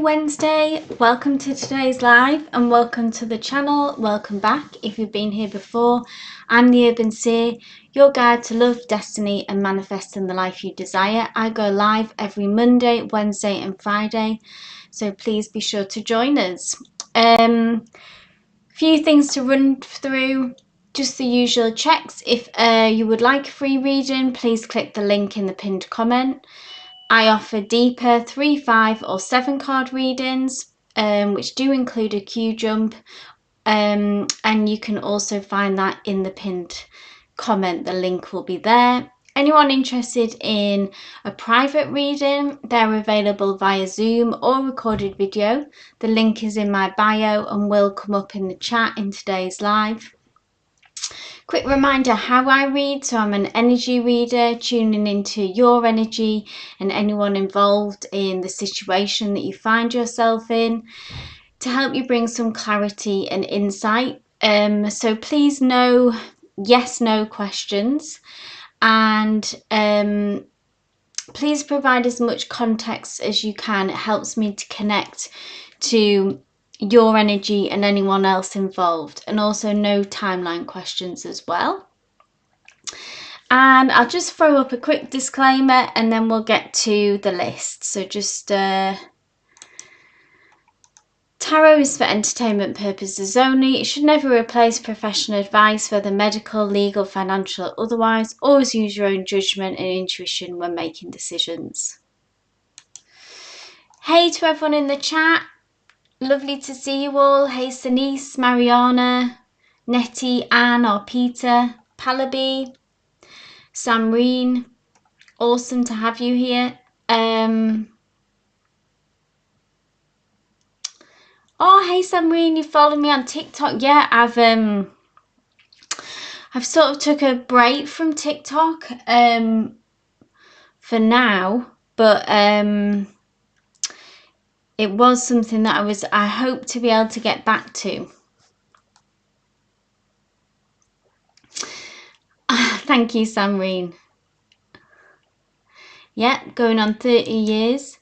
Wednesday, welcome to today's live and welcome to the channel. Welcome back if you've been here before. I'm the Urban Seer, your guide to love, destiny and manifesting the life you desire. I go live every Monday, Wednesday and Friday, so please be sure to join us. Few things to run through, just the usual checks. If you would like a free reading, please click the link in the pinned comment. I offer deeper 3, 5 or 7 card readings, which do include a Q jump, and you can also find that in the pinned comment. The link will be there. Anyone interested in a private reading, they're available via Zoom or recorded video. The link is in my bio and will come up in the chat in today's live. Quick reminder how I read. So I'm an energy reader, tuning into your energy and anyone involved in the situation that you find yourself in to help you bring some clarity and insight. So please no yes, no questions, and please provide as much context as you can. It helps me to connect to your energy and anyone else involved, and also no timeline questions as well. And I'll just throw up a quick disclaimer and then we'll get to the list. So just tarot is for entertainment purposes only. It should never replace professional advice, whether medical, legal, financial or otherwise. Always use your own judgment and intuition when making decisions. Hey to everyone in the chat. Lovely to see you all. Hey Sanice, Mariana, Nettie, Anne or Peter, Palabi, Samreen. Awesome to have you here. Oh, hey Samreen, you followed me on TikTok. Yeah, I've sort of took a break from TikTok for now, but it was something that I hope to be able to get back to. Thank you, Samreen. Yeah, going on 30 years.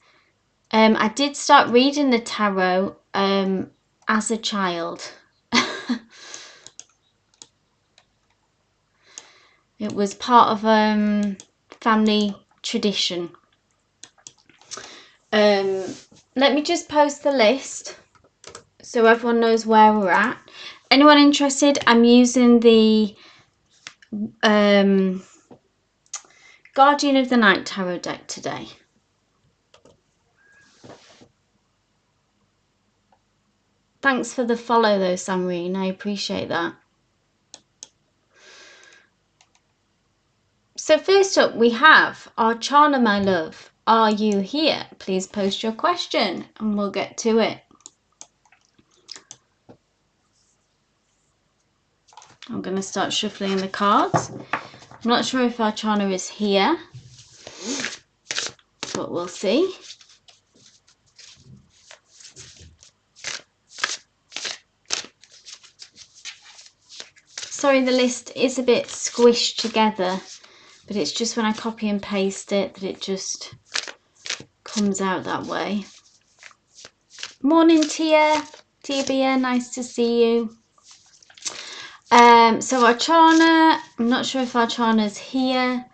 I did start reading the tarot as a child. It was part of family tradition. Let me just post the list so everyone knows where we're at. Anyone interested? I'm using the Guardian of the Night tarot deck today. Thanks for the follow though, Samreen. I appreciate that. So first up we have Archana, my love. Are you here? Please post your question and we'll get to it. I'm going to start shuffling the cards. I'm not sure if Archana is here, but we'll see. Sorry, the list is a bit squished together, but it's just when I copy and paste it that it just comes out that way. Morning, Tia. Tia Bia, nice to see you. So Archana, I'm not sure if Archana's here.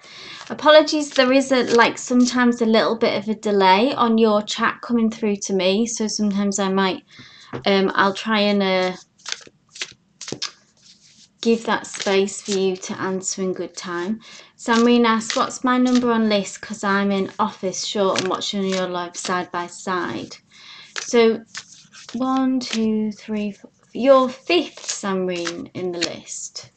Apologies, there is sometimes a little bit of a delay on your chat coming through to me, so sometimes I might I'll try and give that space for you to answer in good time. Samreen asks, what's my number on list? Because I'm in office short and watching your live side by side. So 1, 2, 3, 4. You're 5th, Samreen, in the list.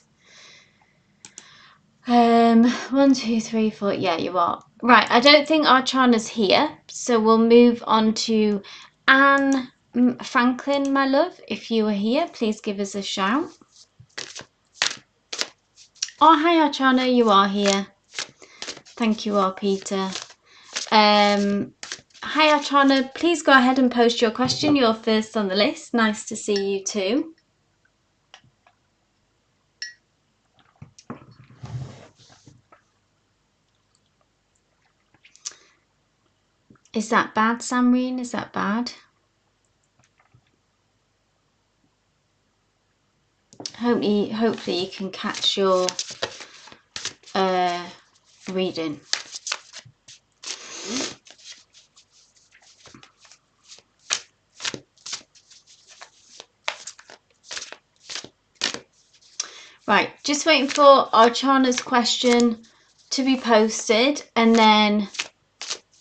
1, 2, 3, 4. Yeah, you are. Right, I don't think Archana's here. So we'll move on to Anne Franklin, my love. If you are here, please give us a shout. Oh, hi Archana, you are here. Thank you, Peter. Hi Archana, please go ahead and post your question. You're first on the list. Nice to see you too. Is that bad, Samreen? Is that bad? hopefully you can catch your reading. Right, just waiting for Archana's question to be posted, and then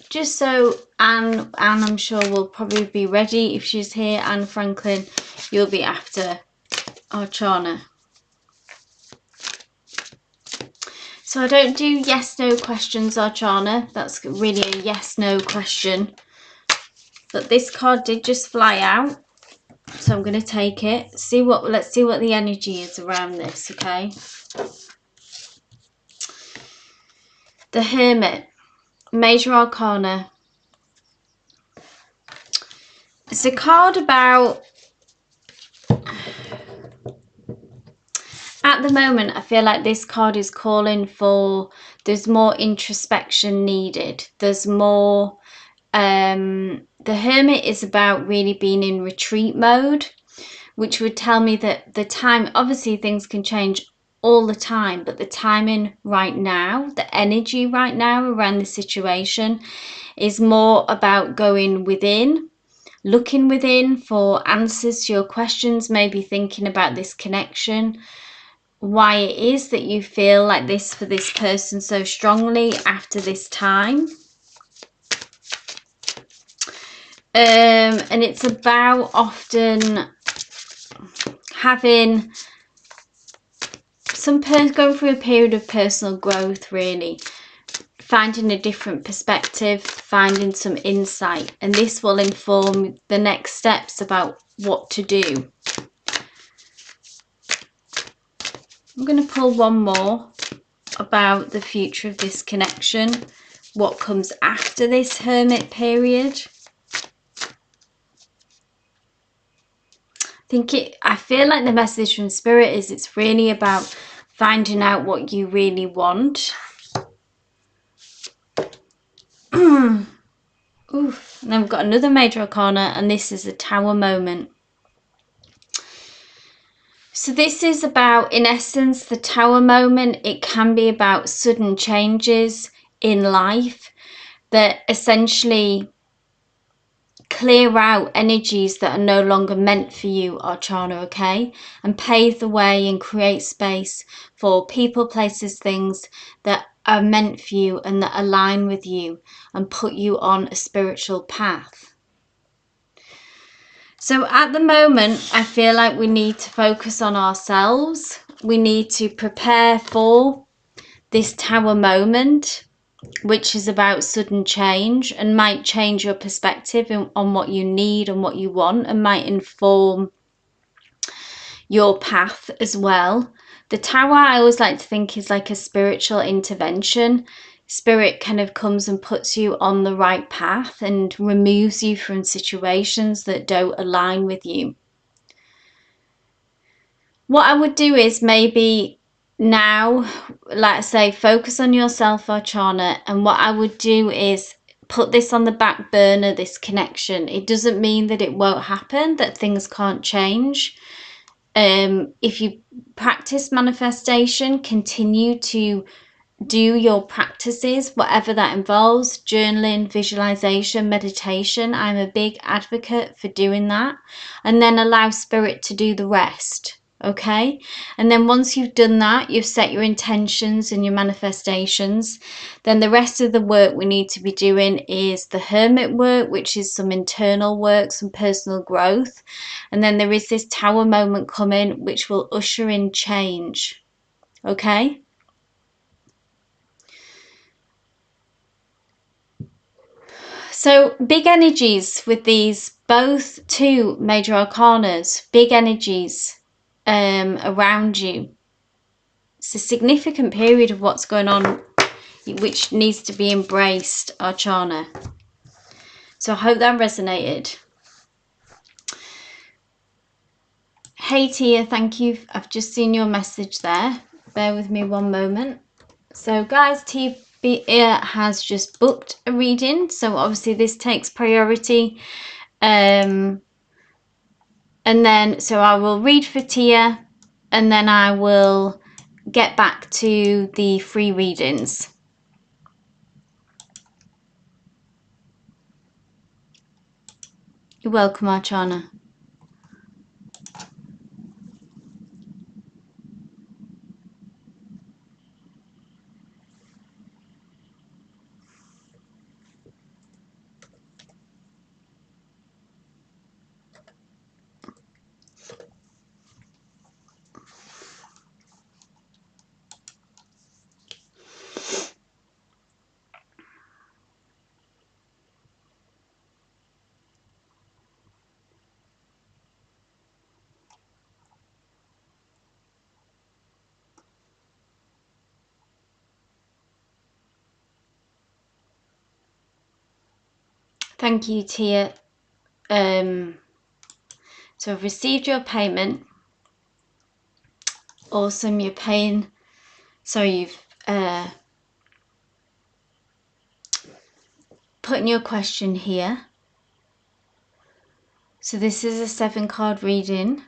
just so Anne I'm sure will probably be ready if she's here. Anne Franklin, you'll be after Archana. So I don't do yes no questions, Archana. That's really a yes no question. But this card did just fly out, so I'm going to take it. Let's see what the energy is around this, okay? The Hermit, Major Arcana. It's a card about, at the moment, I feel like this card is calling for, there's more introspection needed. There's more, the Hermit is about really being in retreat mode, which would tell me that the time, obviously things can change all the time, but the timing right now, the energy right now around the situation is more about going within, looking within for answers to your questions, maybe thinking about this connection, why it is that you feel like this for this person so strongly after this time. And it's about often having going through a period of personal growth, really. Finding a different perspective, finding some insight, and this will inform the next steps about what to do. I'm going to pull one more about the future of this connection, what comes after this Hermit period. I feel like the message from Spirit is it's really about finding out what you really want. Oof. And then we've got another Major Arcana, and this is a Tower moment. So this is about, in essence, the Tower moment. It can be about sudden changes in life that essentially clear out energies that are no longer meant for you, Archana, okay? And pave the way and create space for people, places, things that are meant for you and that align with you and put you on a spiritual path. So at the moment, I feel like we need to focus on ourselves. We need to prepare for this Tower moment, which is about sudden change and might change your perspective on what you need and what you want, and might inform your path as well. The Tower, I always like to think, is like a spiritual intervention. Spirit kind of comes and puts you on the right path and removes you from situations that don't align with you. What I would do is maybe now, like I say, focus on yourself, Archana, and what I would do is put this on the back burner, this connection. It doesn't mean that it won't happen, that things can't change. If you practice manifestation, continue to do your practices, whatever that involves, journaling, visualization, meditation. I'm a big advocate for doing that, and then allow Spirit to do the rest. Okay, and then once you've done that, you've set your intentions and your manifestations, then the rest of the work we need to be doing is the Hermit work, which is some internal work, some personal growth, and then there is this Tower moment coming which will usher in change. Okay, so big energies with these both two Major Arcanas, big energies around you. It's a significant period of what's going on which needs to be embraced, Archana. So I hope that resonated. Hey Tia, thank you. I've just seen your message there. Bear with me one moment. So guys, Tia has just booked a reading, so obviously this takes priority. And then, so I will read for Tia, and then I will get back to the free readings. You're welcome, Archana. Thank you, Tia. So I've received your payment. Awesome, you're paying. So you've put in your question here. So this is a 7-card reading.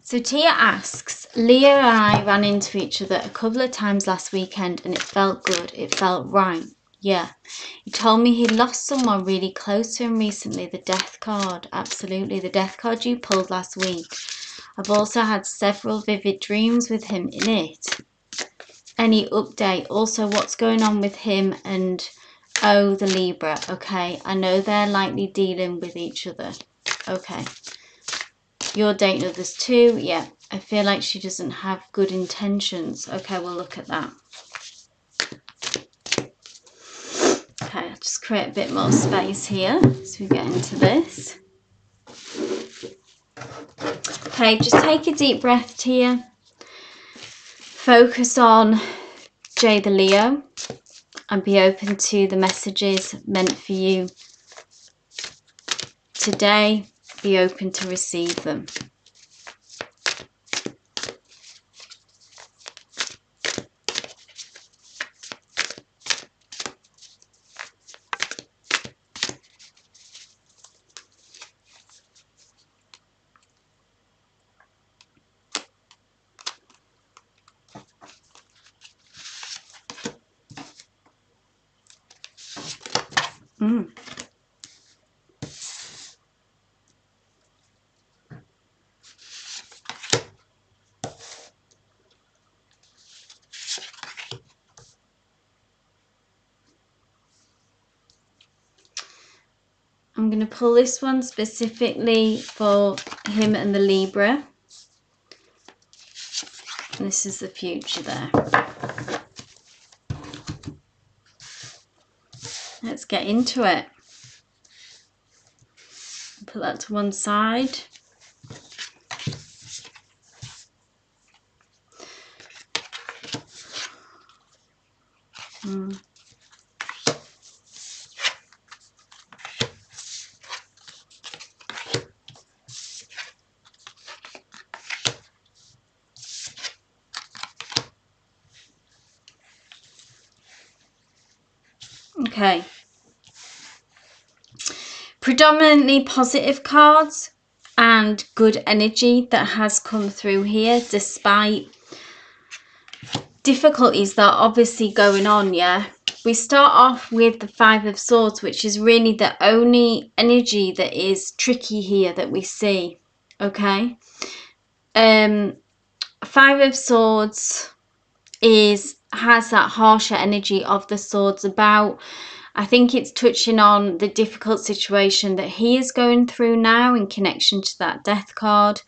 So Tia asks, Leo and I ran into each other a couple of times last weekend and it felt good. It felt right. Yeah. He told me he lost someone really close to him recently. The death card. Absolutely. The death card you pulled last week. I've also had several vivid dreams with him in it. Any update? Also, what's going on with him and, oh, the Libra. Okay. I know they're likely dealing with each other. Okay. You're dating others too. Yeah. I feel like she doesn't have good intentions. Okay, we'll look at that. Okay, I'll just create a bit more space here as we get into this. Okay, just take a deep breath here. Focus on Jay the Leo and be open to the messages meant for you today. Be open to receive them. I'm going to pull this one specifically for him and the Libra. And this is the future there. Let's get into it. Put that to one side. Okay. Predominantly positive cards and good energy that has come through here despite difficulties that are obviously going on. Yeah, we start off with the 5 of Swords, which is really the only energy that is tricky here that we see. Okay. 5 of Swords has that harsher energy of the swords about. I think it's touching on the difficult situation that he is going through now in connection to that death card,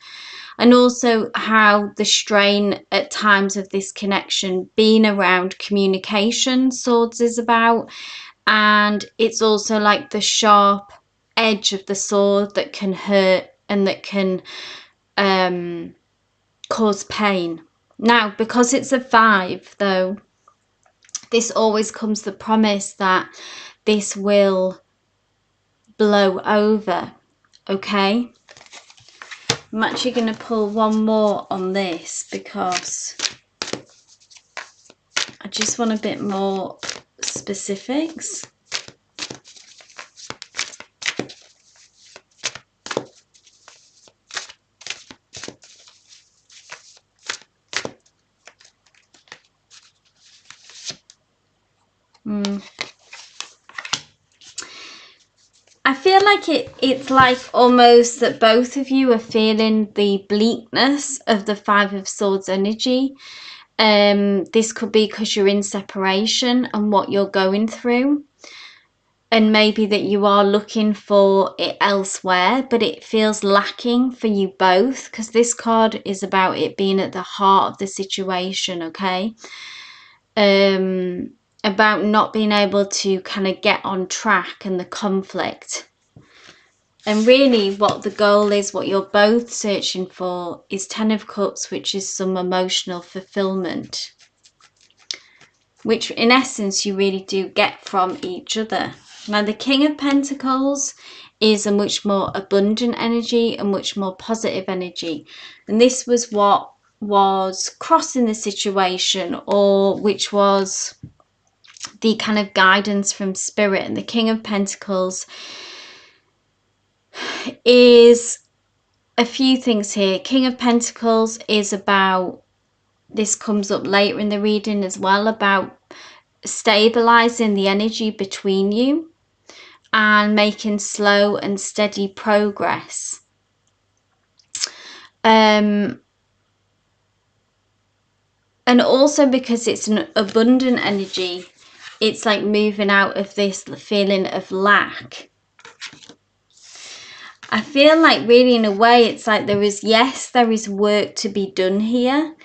and also how the strain at times of this connection being around communication, swords is about. And it's also like the sharp edge of the sword that can hurt and that can cause pain. Now, because it's a 5 though, this always comes the promise that this will blow over. Okay, I'm actually going to pull one more on this because I just want a bit more specifics. I feel like it's like almost that both of you are feeling the bleakness of the Five of Swords energy. This could be because you're in separation and what you're going through. And maybe that you are looking for it elsewhere, but it feels lacking for you both, because this card is about it being at the heart of the situation, okay? About not being able to kind of get on track and the conflict. And really what the goal is, what you're both searching for, is Ten of Cups, which is some emotional fulfillment, which in essence you really do get from each other. Now the King of Pentacles is a much more abundant energy, a much more positive energy. And this was what was crossing the situation, or which was the kind of guidance from spirit. And the King of Pentacles is a few things here. King of Pentacles is about, this comes up later in the reading as well, about stabilizing the energy between you and making slow and steady progress. And also because it's an abundant energy, it's like moving out of this feeling of lack. I feel like really in a way it's like there is work to be done here,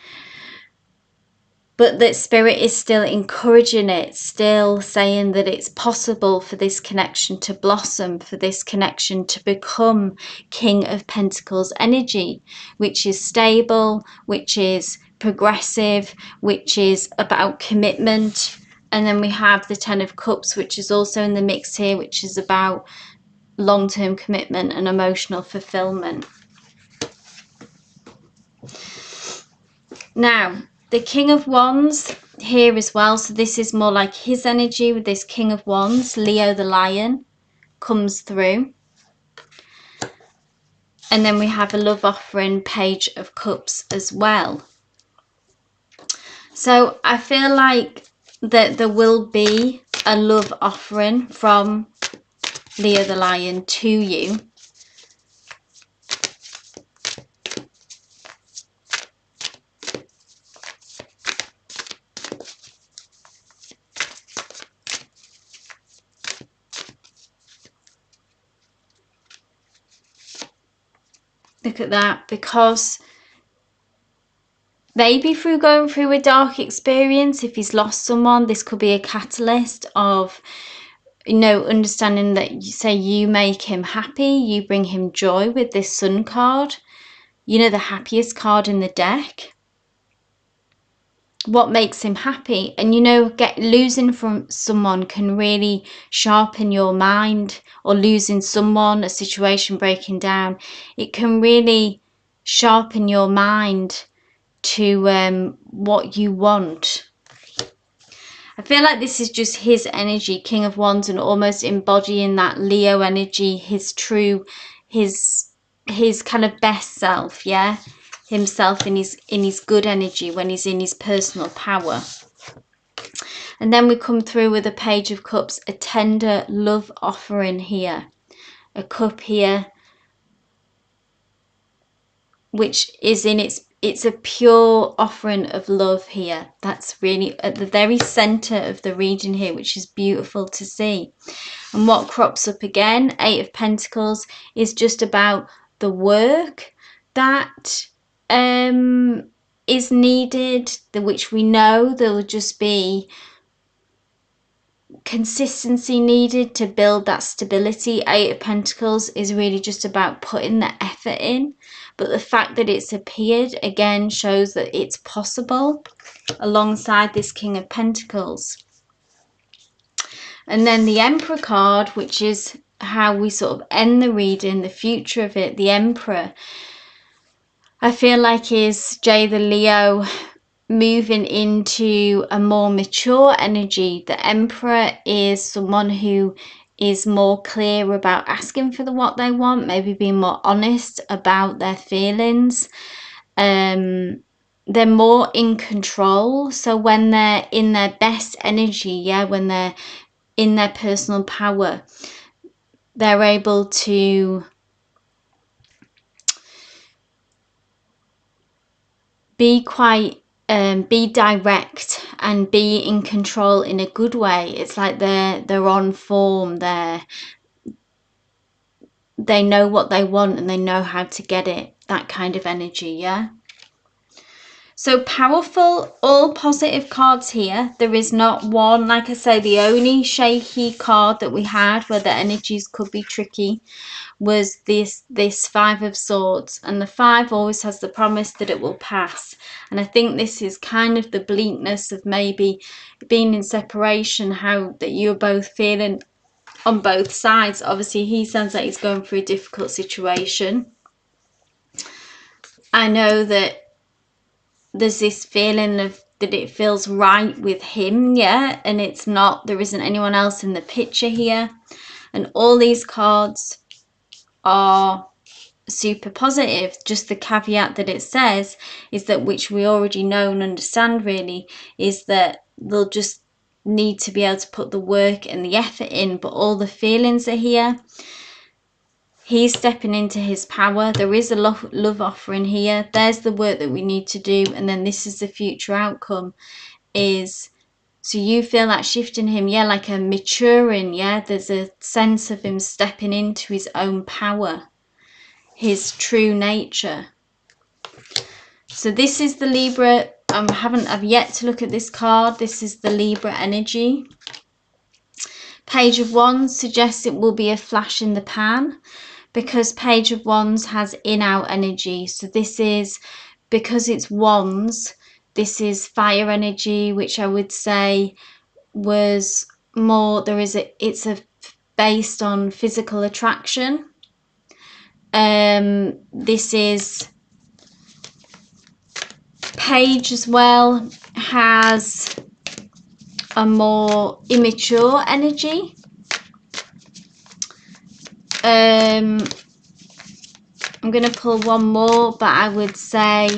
but that spirit is still encouraging it, still saying that it's possible for this connection to blossom, for this connection to become King of Pentacles energy, which is stable, which is progressive, which is about commitment. And then we have the Ten of Cups, which is also in the mix here, which is about long-term commitment and emotional fulfillment. Now, the King of Wands here as well, so this is more like his energy with this King of Wands. Leo the Lion comes through. And then we have a love offering, Page of Cups as well. So I feel like that there will be a love offering from Leo the Lion to you. Look at that, because maybe through going through a dark experience, if he's lost someone, this could be a catalyst of, you know, understanding that you say you make him happy, you bring him joy with this Sun card, you know, the happiest card in the deck. What makes him happy? And you know, losing from someone can really sharpen your mind, or losing someone, a situation breaking down, it can really sharpen your mind to what you want. I feel like this is just his energy, King of Wands, and almost embodying that Leo energy, his true, his kind of best self, yeah? Himself in his good energy, when he's in his personal power. And then we come through with a Page of Cups, a tender love offering here. A cup here, which is in it's a pure offering of love here. That's really at the very center of the reading here, which is beautiful to see. And what crops up again, Eight of Pentacles, is just about the work that is needed, which we know there will just be consistency needed to build that stability. Eight of Pentacles is really just about putting the effort in, but the fact that it's appeared again shows that it's possible alongside this King of Pentacles. And then the Emperor card, which is how we sort of end the reading, the future of it. The Emperor, I feel like, is Jay the Leo moving into a more mature energy. The Emperor is someone who is more clear about asking for what they want, maybe being more honest about their feelings. they're more in control. So when they're in their best energy, yeah, when they're in their personal power, they're able to be quite be direct and be in control in a good way. It's like they're on form, they know what they want and they know how to get it, that kind of energy. Yeah, so powerful, all positive cards here. There is not one, like I say, the only shaky card that we had where the energies could be tricky was this Five of Swords, and the five always has the promise that it will pass. And I think this is kind of the bleakness of maybe being in separation, how that you're both feeling on both sides. Obviously he sounds like he's going through a difficult situation. I know that there's this feeling of that it feels right with him, yeah, and it's not, there isn't anyone else in the picture here. And all these cards are super positive. Just the caveat that it says is that, which we already know and understand really, is that they'll just need to be able to put the work and the effort in, but all the feelings are here. He's stepping into his power. There is a love offering here. There's the work that we need to do, and then this is the future outcome. Is so you feel that shift in him, yeah, like a maturing, yeah. There's a sense of him stepping into his own power, his true nature. So this is the Libra. I've yet to look at this card. This is the Libra energy. Page of Wands suggests it will be a flash in the pan, because Page of Wands has in-out energy. So this is, because it's Wands, this is fire energy, which I would say was more, it's based on physical attraction. This is Page as well, has a more immature energy. I'm going to pull one more, but I would say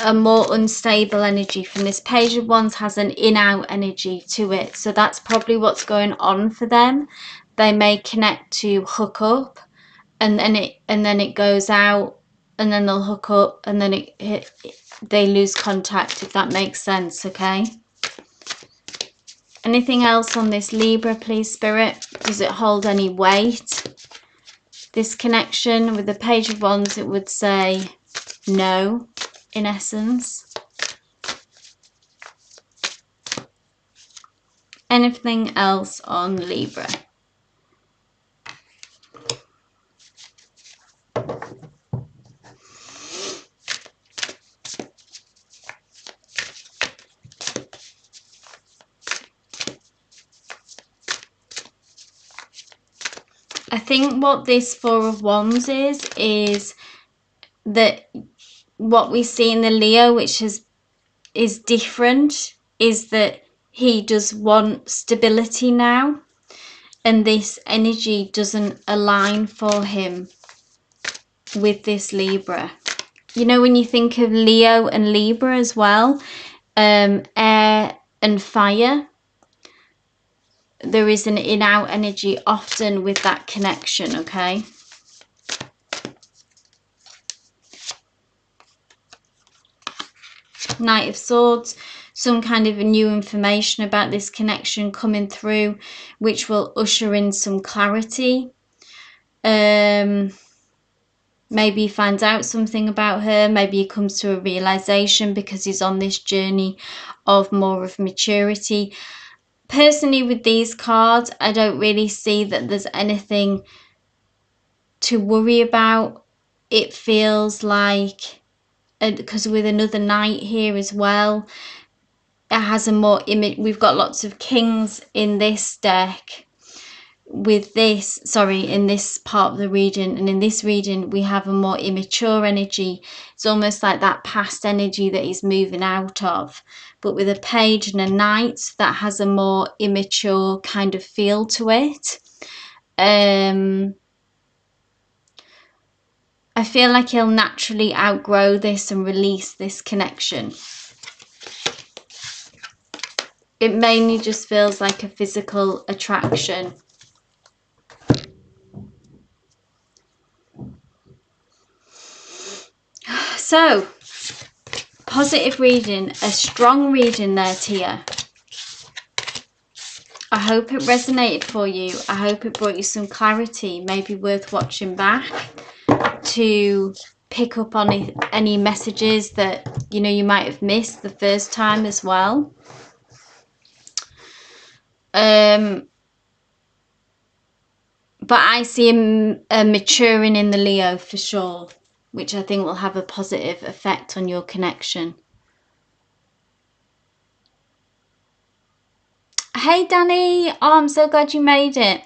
a more unstable energy from this. Page of Wands has an in-out energy to it, so that's probably what's going on for them. They may connect to hook up, and then it goes out, and then they'll hook up, and then they lose contact, if that makes sense. Okay. Anything else on this Libra, please, Spirit? Does it hold any weight? This connection with the Page of Wands, it would say no, in essence. Anything else on Libra? I think what this Four of Wands is that what we see in the Leo, which is different, is that he does want stability now, and this energy doesn't align for him with this Libra. You know, when you think of Leo and Libra as well, air and fire, there is an in-out energy often with that connection. Okay. Knight of Swords, some kind of new information about this connection coming through, which will usher in some clarity. Maybe he finds out something about her. Maybe he comes to a realization because he's on this journey of more of maturity. Personally, with these cards, I don't really see that there's anything to worry about. It feels like, because with another knight here as well, it has a more image. We've got lots of kings in this deck. With this, sorry, in this part of the reading, and in this reading we have a more immature energy. It's almost like that past energy that he's moving out of, but with a page and a knight, that has a more immature kind of feel to it. I feel like he'll naturally outgrow this and release this connection. It mainly just feels like a physical attraction. So, positive reading, a strong reading there, Tia. I hope it resonated for you. I hope it brought you some clarity, maybe worth watching back to pick up on any messages that, you know, you might have missed the first time as well. But I see a maturing in the Leo for sure, which I think will have a positive effect on your connection. Hey Danny, oh, I'm so glad you made it.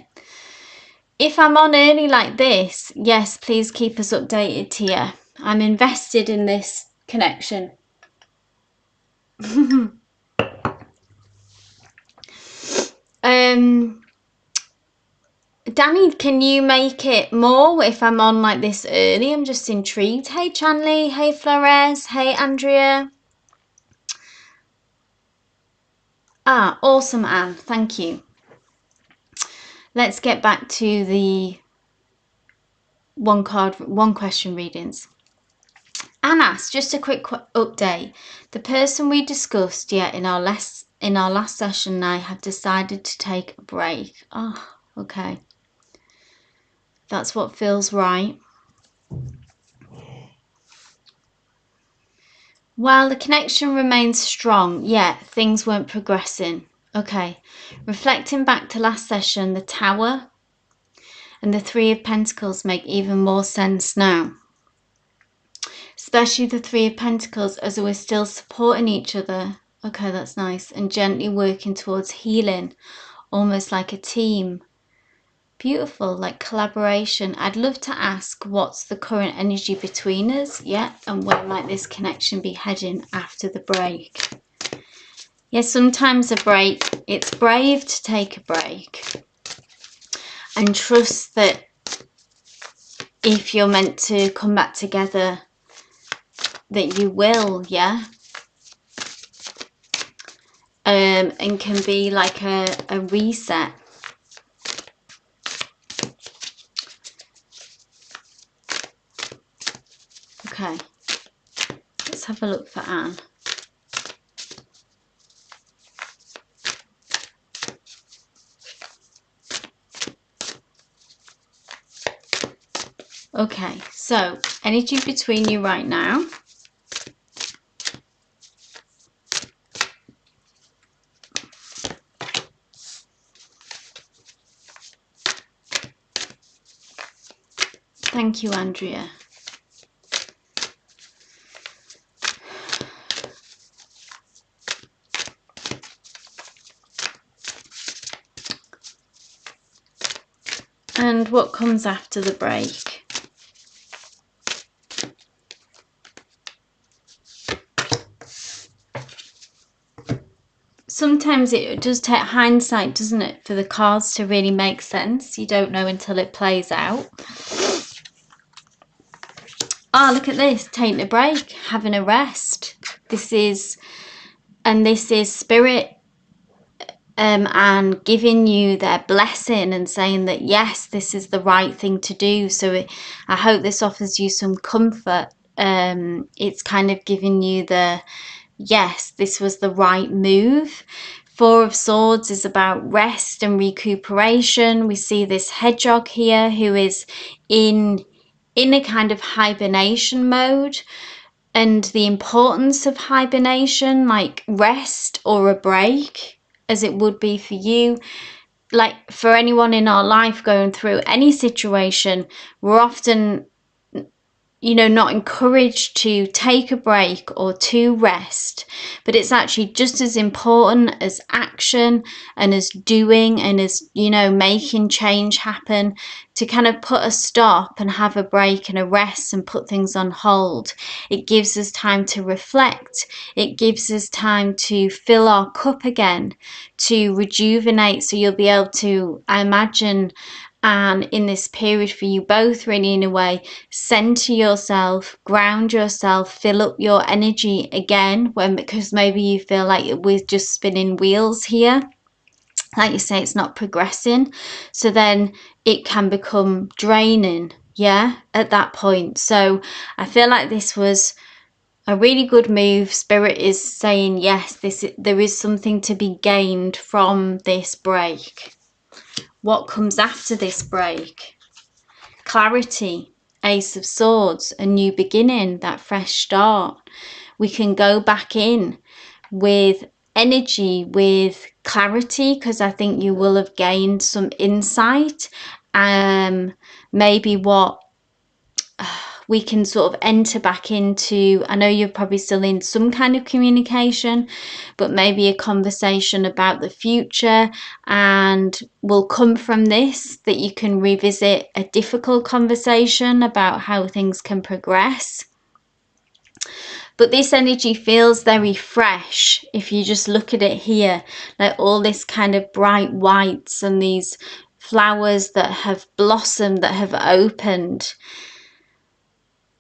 If I'm on early like this, yes, please keep us updated, Tia. I'm invested in this connection. Danny, can you make it more if I'm on like this early? I'm just intrigued. Hey Chanley, hey Flores, hey Andrea. Ah, awesome, Anne. Thank you. Let's get back to the one question readings. Anne asked, just a quick update. The person we discussed in our last session and I have decided to take a break. Oh, okay. That's what feels right. While the connection remains strong, yet things weren't progressing. Okay. Reflecting back to last session, the Tower and the Three of Pentacles make even more sense now. Especially the Three of Pentacles, as we're still supporting each other. Okay, that's nice. And gently working towards healing, almost like a team. Beautiful, like collaboration. I'd love to ask what's the current energy between us, and where might this connection be heading after the break. Sometimes a break, it's brave to take a break and trust that if you're meant to come back together, that you will, and can be like a reset. Okay, let's have a look for Anne. Okay, so energy between you right now. Thank you, Andrea. And what comes after the break? Sometimes it does take hindsight, doesn't it, for the cards to really make sense. You don't know until it plays out. Oh, look at this. Taking a break, having a rest. This is Spirit and giving you their blessing and saying that, yes, this is the right thing to do. So I hope this offers you some comfort. It's kind of giving you the, yes, this was the right move. Four of Swords is about rest and recuperation. We see this hedgehog here who is in a kind of hibernation mode, and the importance of hibernation, like rest or a break, as it would be for you. Like for anyone in our life going through any situation, we're often, not encouraged to take a break or to rest, but it's actually just as important as action and as doing and as, making change happen, to kind of put a stop and have a break and a rest and put things on hold. It gives us time to reflect. It gives us time to fill our cup again, to rejuvenate. So you'll be able to, I imagine, And in this period for you both, really, in a way, center yourself, ground yourself, fill up your energy again, because maybe you feel like we're just spinning wheels here. Like you say, it's not progressing. So then it can become draining, yeah, at that point. So I feel like this was a really good move. Spirit is saying, yes, there is something to be gained from this break. What comes after this break? Clarity, Ace of Swords, a new beginning, that fresh start. We can go back in with energy, with clarity, because I think you will have gained some insight. Maybe what we can sort of enter back into, I know you're probably still in some kind of communication, but maybe a conversation about the future, and will come from this that you can revisit a difficult conversation about how things can progress. But this energy feels very fresh if you just look at it here, like all this kind of bright whites and these flowers that have blossomed, that have opened.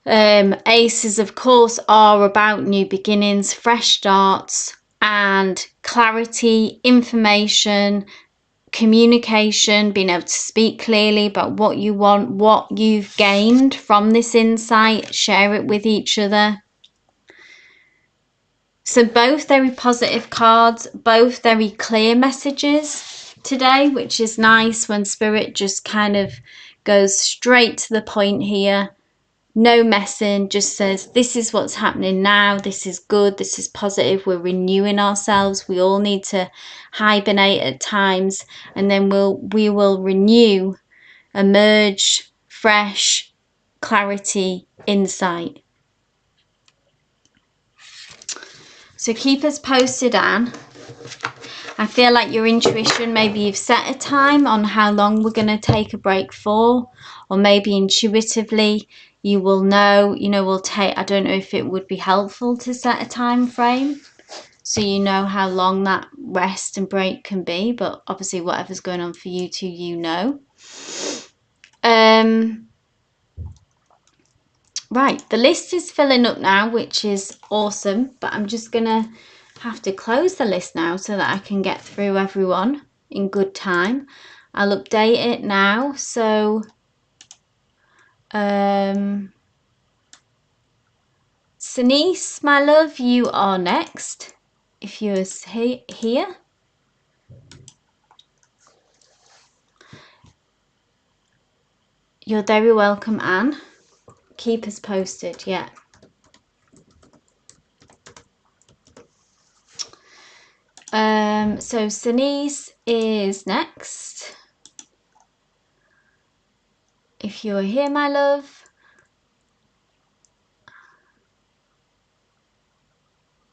Aces, of course, are about new beginnings, fresh starts, and clarity, information, communication, being able to speak clearly about what you want, what you've gained from this insight, share it with each other. So both very positive cards, both very clear messages today, which is nice when Spirit just kind of goes straight to the point here. No messing, just says this is what's happening now, this is good, this is positive, we're renewing ourselves. We all need to hibernate at times, and then we will renew, emerge fresh, clarity, insight. So keep us posted, Anne. I feel like your intuition, maybe you've set a time on how long we're going to take a break for, or maybe intuitively you will know, we'll take, I don't know if it would be helpful to set a time frame so you know how long that rest and break can be, but obviously whatever's going on for you two, Right, the list is filling up now, which is awesome, but I'm just gonna have to close the list now so that I can get through everyone in good time. I'll update it now. So Sanice, my love, you are next. If you're here. You're very welcome, Anne. Keep us posted, yeah. So Sanice is next. If you're here, my love.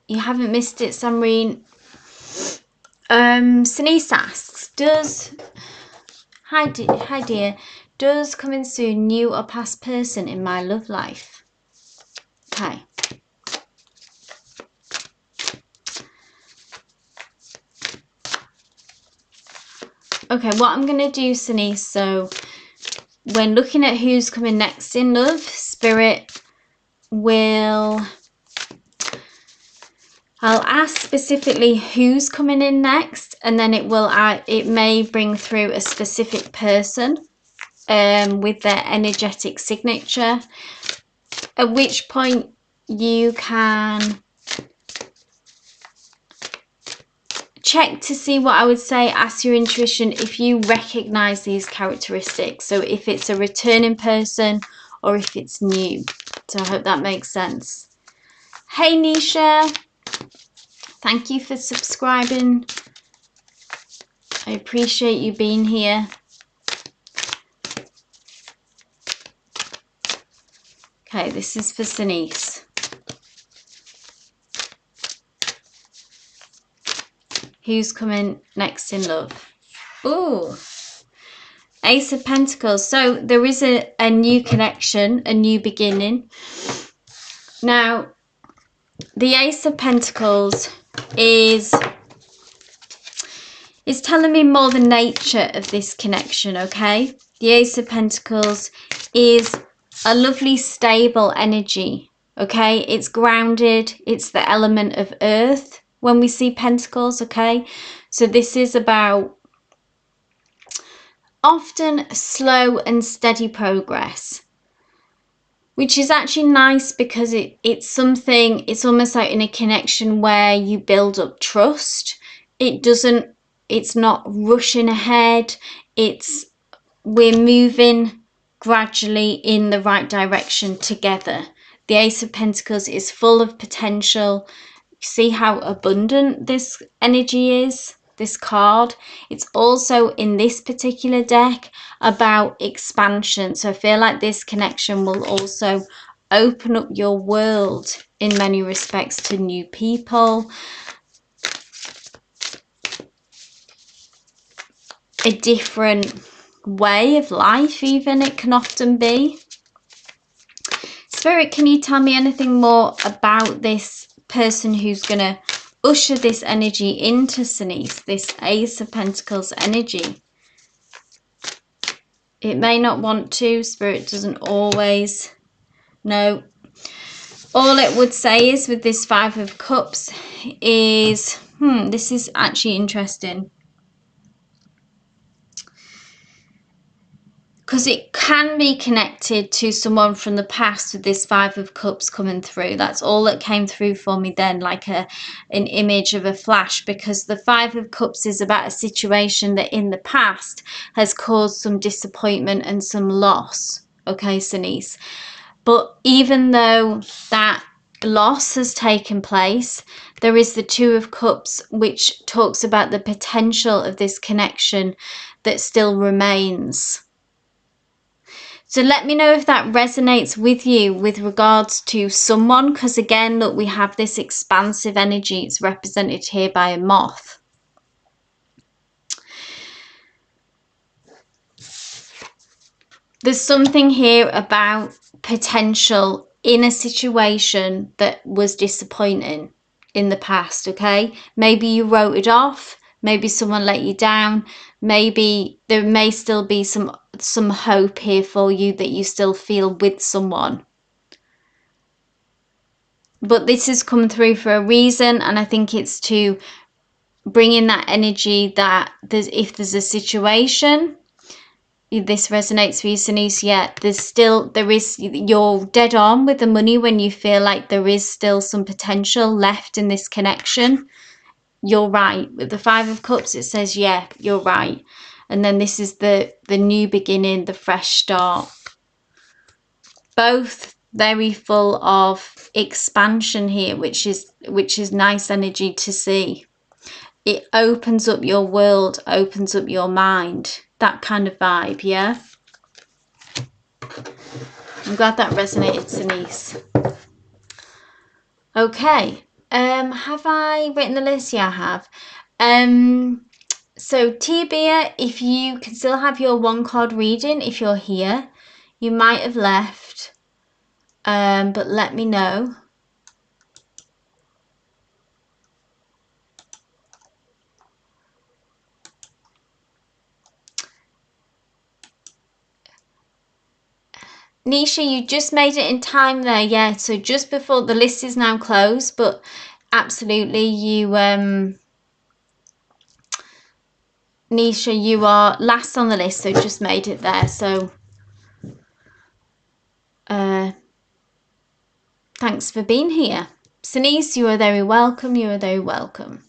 You haven't missed it, Samreen. Sanice asks, hi dear, does coming soon new or past person in my love life? Okay. Okay, what I'm going to do, Sanice, so when looking at who's coming next in love, Spirit will... I'll ask specifically who's coming in next, and then it may bring through a specific person with their energetic signature, at which point you can check to see what I would say, ask your intuition if you recognize these characteristics. So if it's a returning person or if it's new. So I hope that makes sense. Hey Nisha, thank you for subscribing. I appreciate you being here. Okay, this is for Sanice. Who's coming next in love? Ooh, Ace of Pentacles. So there is a new connection, a new beginning. Now, the Ace of Pentacles is telling me more the nature of this connection, okay? The Ace of Pentacles is a lovely stable energy. Okay, it's grounded. It's the element of earth when we see pentacles. Okay, so this is about often slow and steady progress, which is actually nice because it's something, it's almost like in a connection where you build up trust. It's not rushing ahead. We're moving gradually in the right direction together. The Ace of Pentacles is full of potential. See how abundant this energy is, this card. It's also in this particular deck about expansion. So I feel like this connection will also open up your world in many respects to new people, a different way of life even, it can often be. Spirit, can you tell me anything more about this person who's going to usher this energy into Denise, this Ace of Pentacles energy? It may not want to. Spirit doesn't always know. All it would say is with this Five of Cups is, this is actually interesting. Because it can be connected to someone from the past with this Five of Cups coming through. That's all that came through for me then, like an image of a flash. Because the Five of Cups is about a situation that in the past has caused some disappointment and some loss. Okay, Denise. But even though that loss has taken place, there is the Two of Cups, which talks about the potential of this connection that still remains. So let me know if that resonates with you with regards to someone, because again, look, we have this expansive energy. It's represented here by a moth. There's something here about potential in a situation that was disappointing in the past, okay? Maybe you wrote it off. Maybe someone let you down. Maybe there may still be some hope here for you that you still feel with someone. But this has come through for a reason, and I think it's to bring in that energy that if there's a situation, this resonates for you, Denise, yeah, you're dead on with the money when you feel like there is still some potential left in this connection. You're right. With the Five of Cups, it says, yeah, you're right. And then this is the new beginning, the fresh start. Both very full of expansion here, which is nice energy to see. It opens up your world, opens up your mind, that kind of vibe. Yeah, I'm glad that resonated, Denise. Okay, have I written the list? Yeah, I have. So Tia, if you can still have your one card reading, if you're here, you might have left, but let me know. Nisha, you just made it in time there, yeah. So just before the list is now closed, but absolutely, you, Nisha, you are last on the list, so just made it there. So, thanks for being here, Denise. You are very welcome. You are very welcome.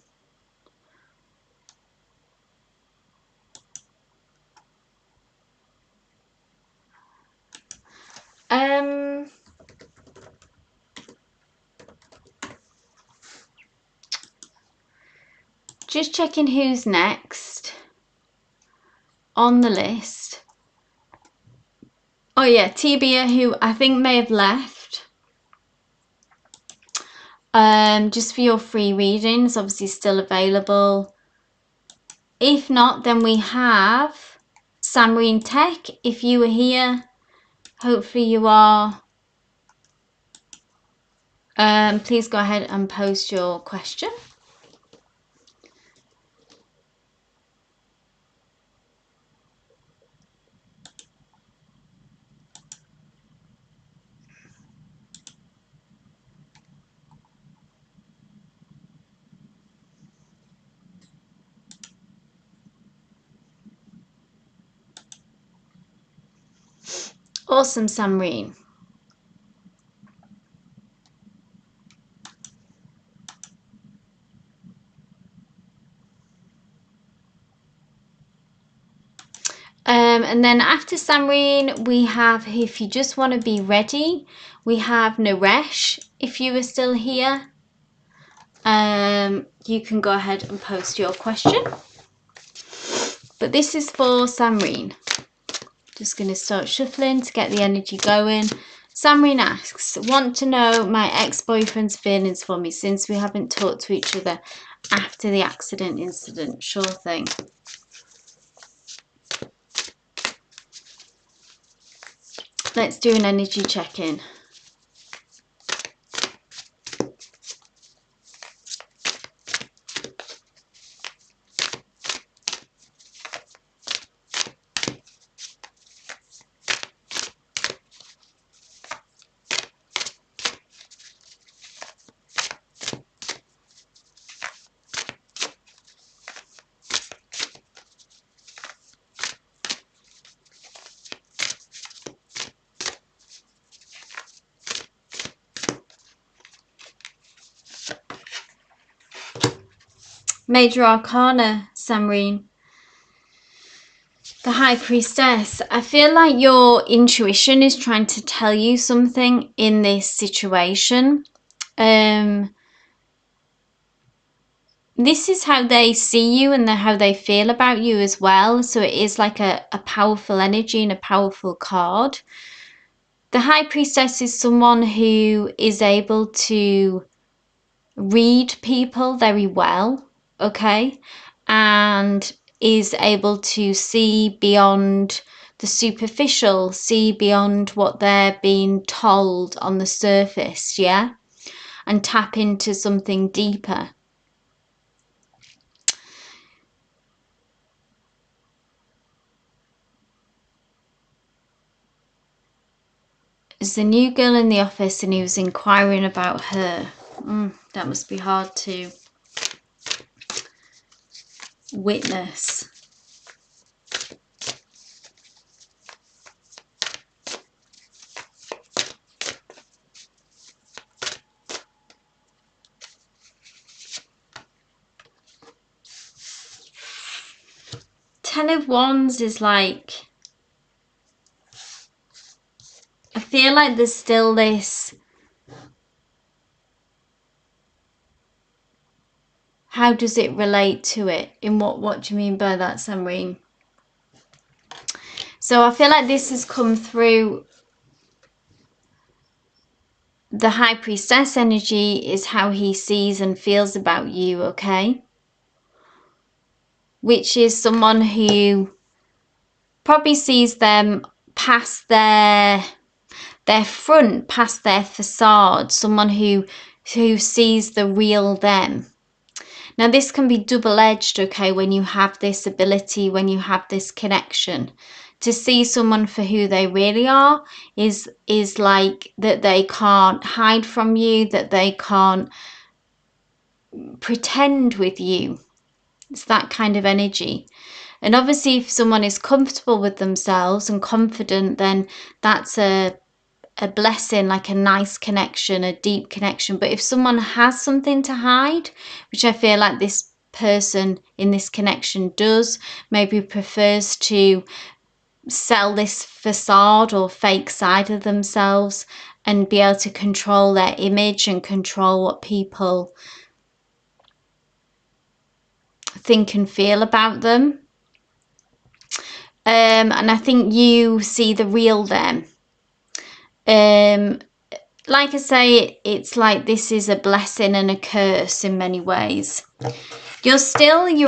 Just checking who's next on the list. Oh yeah, Tibia, who I think may have left. Just for your free readings, obviously still available. If not, then we have Samreen Tech. If you were here, hopefully you are. Please go ahead and post your question. Awesome, Samreen. And then after Samreen, we have, if you just want to be ready, we have Naresh. If you are still here, you can go ahead and post your question. But this is for Samreen. Just going to start shuffling to get the energy going. Samreen asks, want to know my ex-boyfriend's feelings for me since we haven't talked to each other after the accident incident. Sure thing. Let's do an energy check-in. Major Arcana, Samreen. The High Priestess. I feel like your intuition is trying to tell you something in this situation. This is how they see you and how they feel about you as well. So it is like a powerful energy and a powerful card. The High Priestess is someone who is able to read people very well, okay? And is able to see beyond the superficial, see beyond what they're being told on the surface, yeah? And tap into something deeper. There's a new girl in the office and he was inquiring about her. That must be hard to witness. Ten of Wands is like, I feel like there's still this, how does it relate to it? In what do you mean by that, Samreen? So I feel like this has come through. The High Priestess energy is how he sees and feels about you, okay? Which is someone who probably sees them past their front, past their facade, someone who sees the real them. Now this can be double-edged, okay, when you have this ability, when you have this connection. To see someone for who they really are is like that they can't hide from you, that they can't pretend with you. It's that kind of energy. And obviously if someone is comfortable with themselves and confident, then that's a blessing, like a nice connection, a deep connection. But if someone has something to hide, which I feel like this person in this connection does, maybe prefers to sell this facade or fake side of themselves and be able to control their image and control what people think and feel about them. And I think you see the real them. Like I say, it's like this is a blessing and a curse in many ways. Your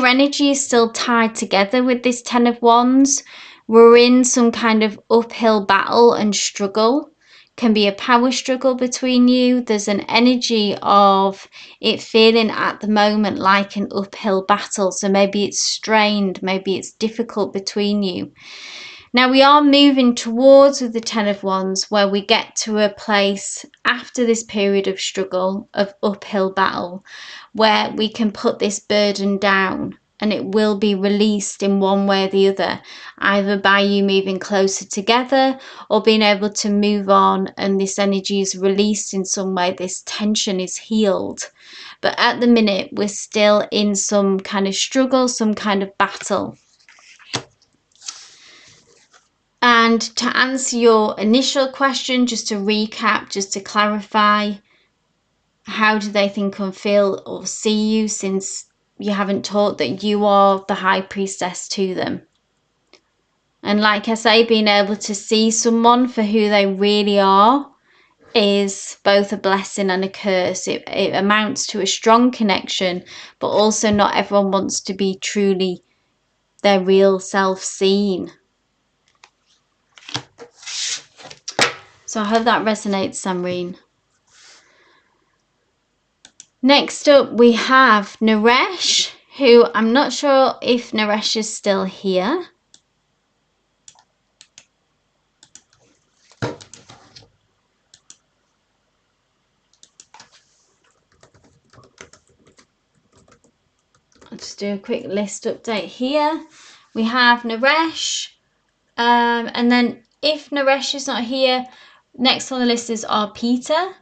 energy is still tied together with this Ten of Wands. We're in some kind of uphill battle and struggle. Can be a power struggle between you. There's an energy of it feeling at the moment like an uphill battle. So maybe it's strained, maybe it's difficult between you. Now we are moving towards, with the Ten of Wands, where we get to a place after this period of struggle, of uphill battle, where we can put this burden down. and it will be released in one way or the other, either by you moving closer together or being able to move on, and this energy is released in some way. This tension is healed. But at the minute, we're still in some kind of struggle, some kind of battle. And to answer your initial question, just to recap, just to clarify, how do they think and feel or see you, since you haven't taught that you are the high priestess to them? And like I say, being able to see someone for who they really are is both a blessing and a curse. It amounts to a strong connection, but also not everyone wants to be truly their real self seen. So I hope that resonates, Samreen. Next up, we have Naresh, who I'm not sure if Naresh is still here. I'll just do a quick list update here. We have Naresh, and then if Naresh is not here, next on the list is our Peter.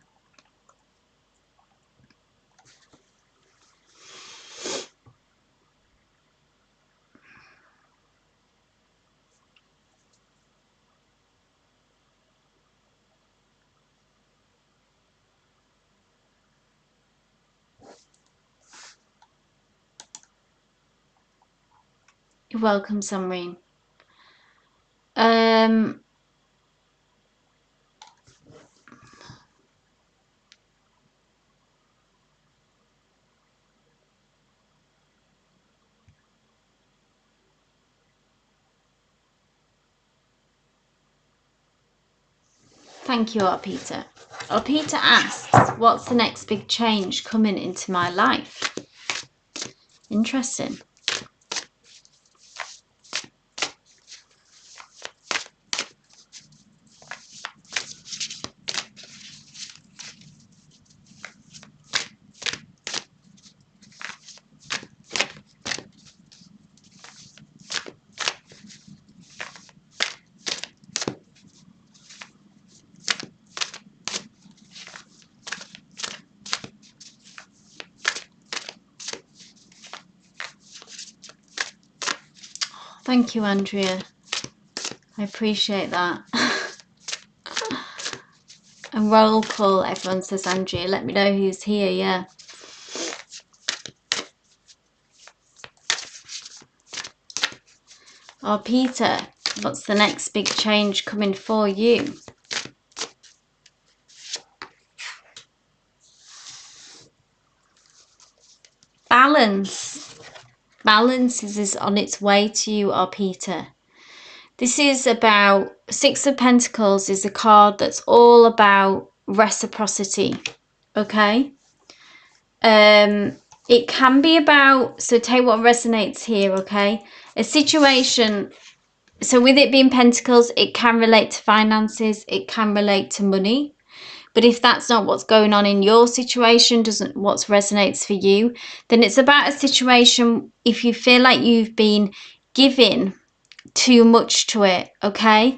You're welcome, Samreen. Thank you, our Peter. Our Peter asks, what's the next big change coming into my life? Interesting. Thank you, Andrea. I appreciate that. And roll call, everyone says Andrea. Let me know who's here, yeah. Oh, Peter, what's the next big change coming for you? Balance. Balance is on its way to you, oh, Peter. This is about, Six of Pentacles is a card that's all about reciprocity, okay? It can be about, so take what resonates here, okay? A situation, so with it being Pentacles, it can relate to finances, it can relate to money. But if that's not what's going on in your situation, doesn't what resonates for you, then it's about a situation if you feel like you've been giving too much to it, okay?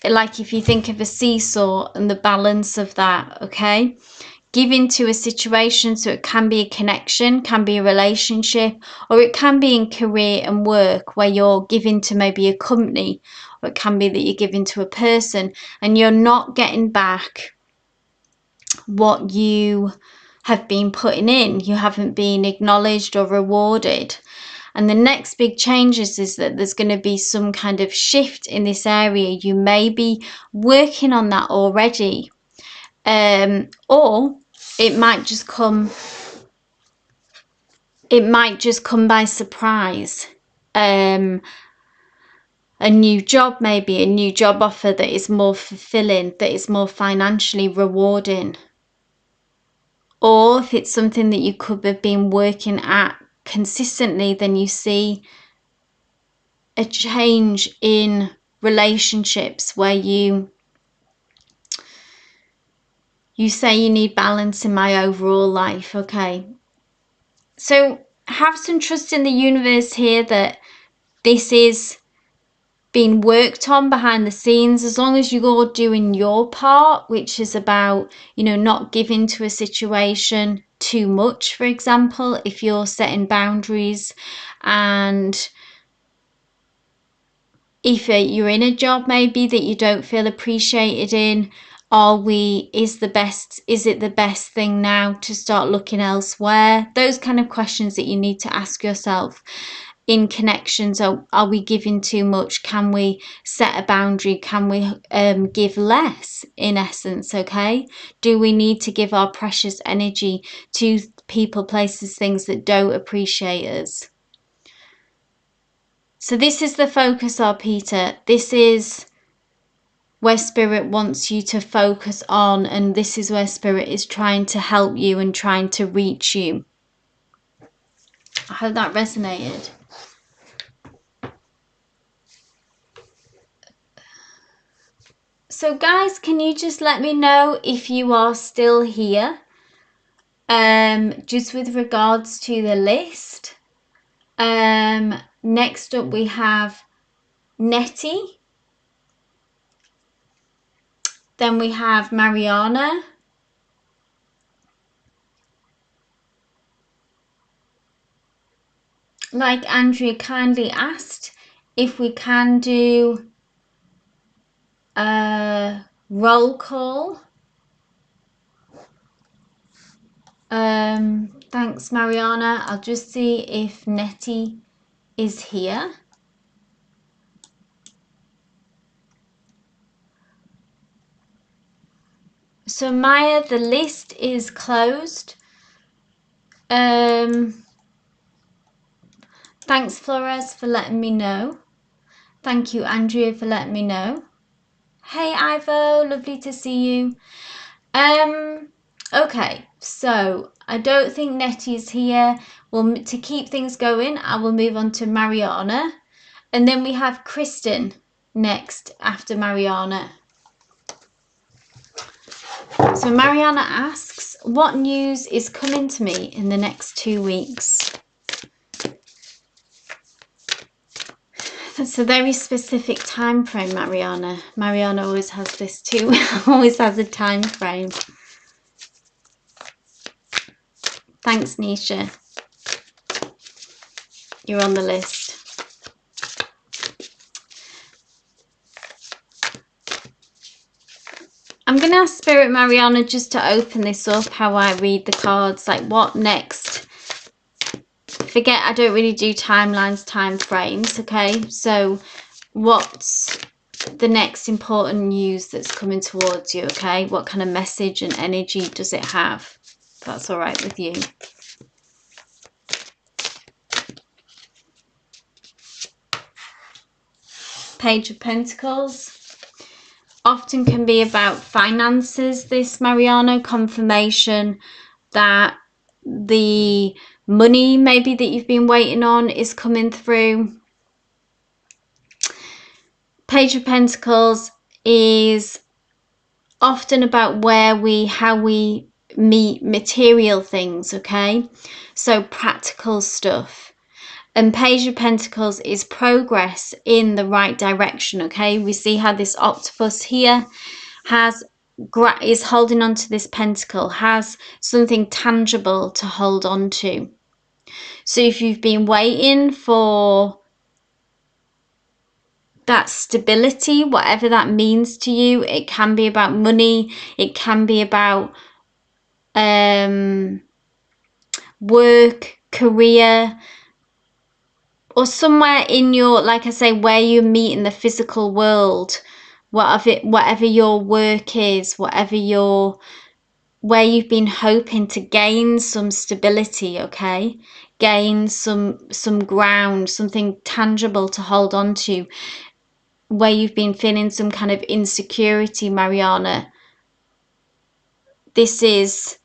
Like if you think of a seesaw and the balance of that, okay? Give into a situation, so it can be a connection, can be a relationship, or it can be in career and work where you're giving to maybe a company, or it can be that you're giving to a person and you're not getting back what you have been putting in. You haven't been acknowledged or rewarded. And the next big changes is that there's going to be some kind of shift in this area. You may be working on that already. Or it might just come by surprise. A new job, maybe a new job offer that is more fulfilling, that is more financially rewarding. Or if it's something that you could have been working at consistently, then you see a change in relationships where you say you need balance in my overall life, okay? So have some trust in the universe here that this is being worked on behind the scenes, as long as you're doing your part, which is about, you know, not giving to a situation too much. For example, if you're setting boundaries, and if you're in a job maybe that you don't feel appreciated in, is it the best thing now to start looking elsewhere? Those kind of questions that you need to ask yourself in connections. Are we giving too much? Can we set a boundary? Can we give less, in essence? Okay, do we need to give our precious energy to people, places, things that don't appreciate us? So this is the focus, Peter. This is where Spirit wants you to focus on, and this is where Spirit is trying to help you and trying to reach you. I hope that resonated. So guys, can you just let me know if you are still here? Just with regards to the list. Next up we have Nettie. Then we have Mariana. Like Andrea kindly asked, if we can do a roll call. Thanks, Mariana. I'll just see if Nettie is here. So Maya, the list is closed. Thanks, Flores, for letting me know. Thank you, Andrea, for letting me know. Hey, Ivo, lovely to see you. Okay, so I don't think Nettie's here. Well, to keep things going, I will move on to Mariana. And then we have Kristen next after Mariana. So Mariana asks, what news is coming to me in the next 2 weeks? That's a very specific time frame, Mariana. Mariana always has this too. Always has a time frame. Thanks, Nisha. You're on the list. I'm going to ask Spirit Mariana just to open this up, how I read the cards. Like, what next? Forget, I don't really do timelines, time frames, okay? So what's the next important news that's coming towards you, okay? What kind of message and energy does it have? If that's all right with you. Page of Pentacles. Often can be about finances, this, Mariana. Confirmation that the money maybe that you've been waiting on is coming through. Page of Pentacles is often about how we meet material things, okay? So practical stuff. And Page of Pentacles is progress in the right direction, okay? We see how this octopus here is holding on to this pentacle, has something tangible to hold on to. So if you've been waiting for that stability, whatever that means to you, it can be about money, it can be about work, career, or somewhere in your, like I say, where you meet in the physical world, whatever your work is, where you've been hoping to gain some stability, okay? Gain some ground, something tangible to hold on to, where you've been feeling some kind of insecurity, Mariana. This is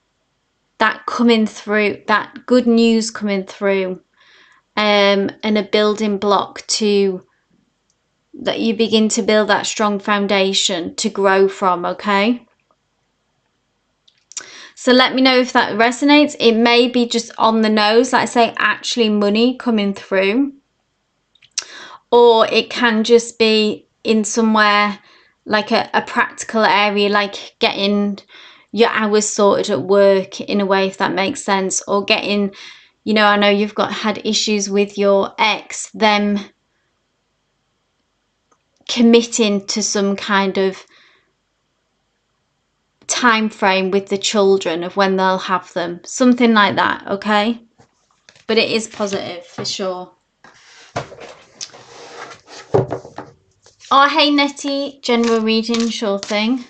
that coming through, that good news coming through, and a building block to that you begin to build that strong foundation to grow from, okay? So let me know if that resonates. It may be just on the nose, like I say, actually money coming through. Or it can just be in somewhere like a practical area, like getting your hours sorted at work in a way, if that makes sense. Or getting, you know, I know you've had issues with your ex, them committing to some kind of time frame with the children of when they'll have them, something like that. Okay, but it is positive for sure. Oh, hey Nettie, general reading, sure thing.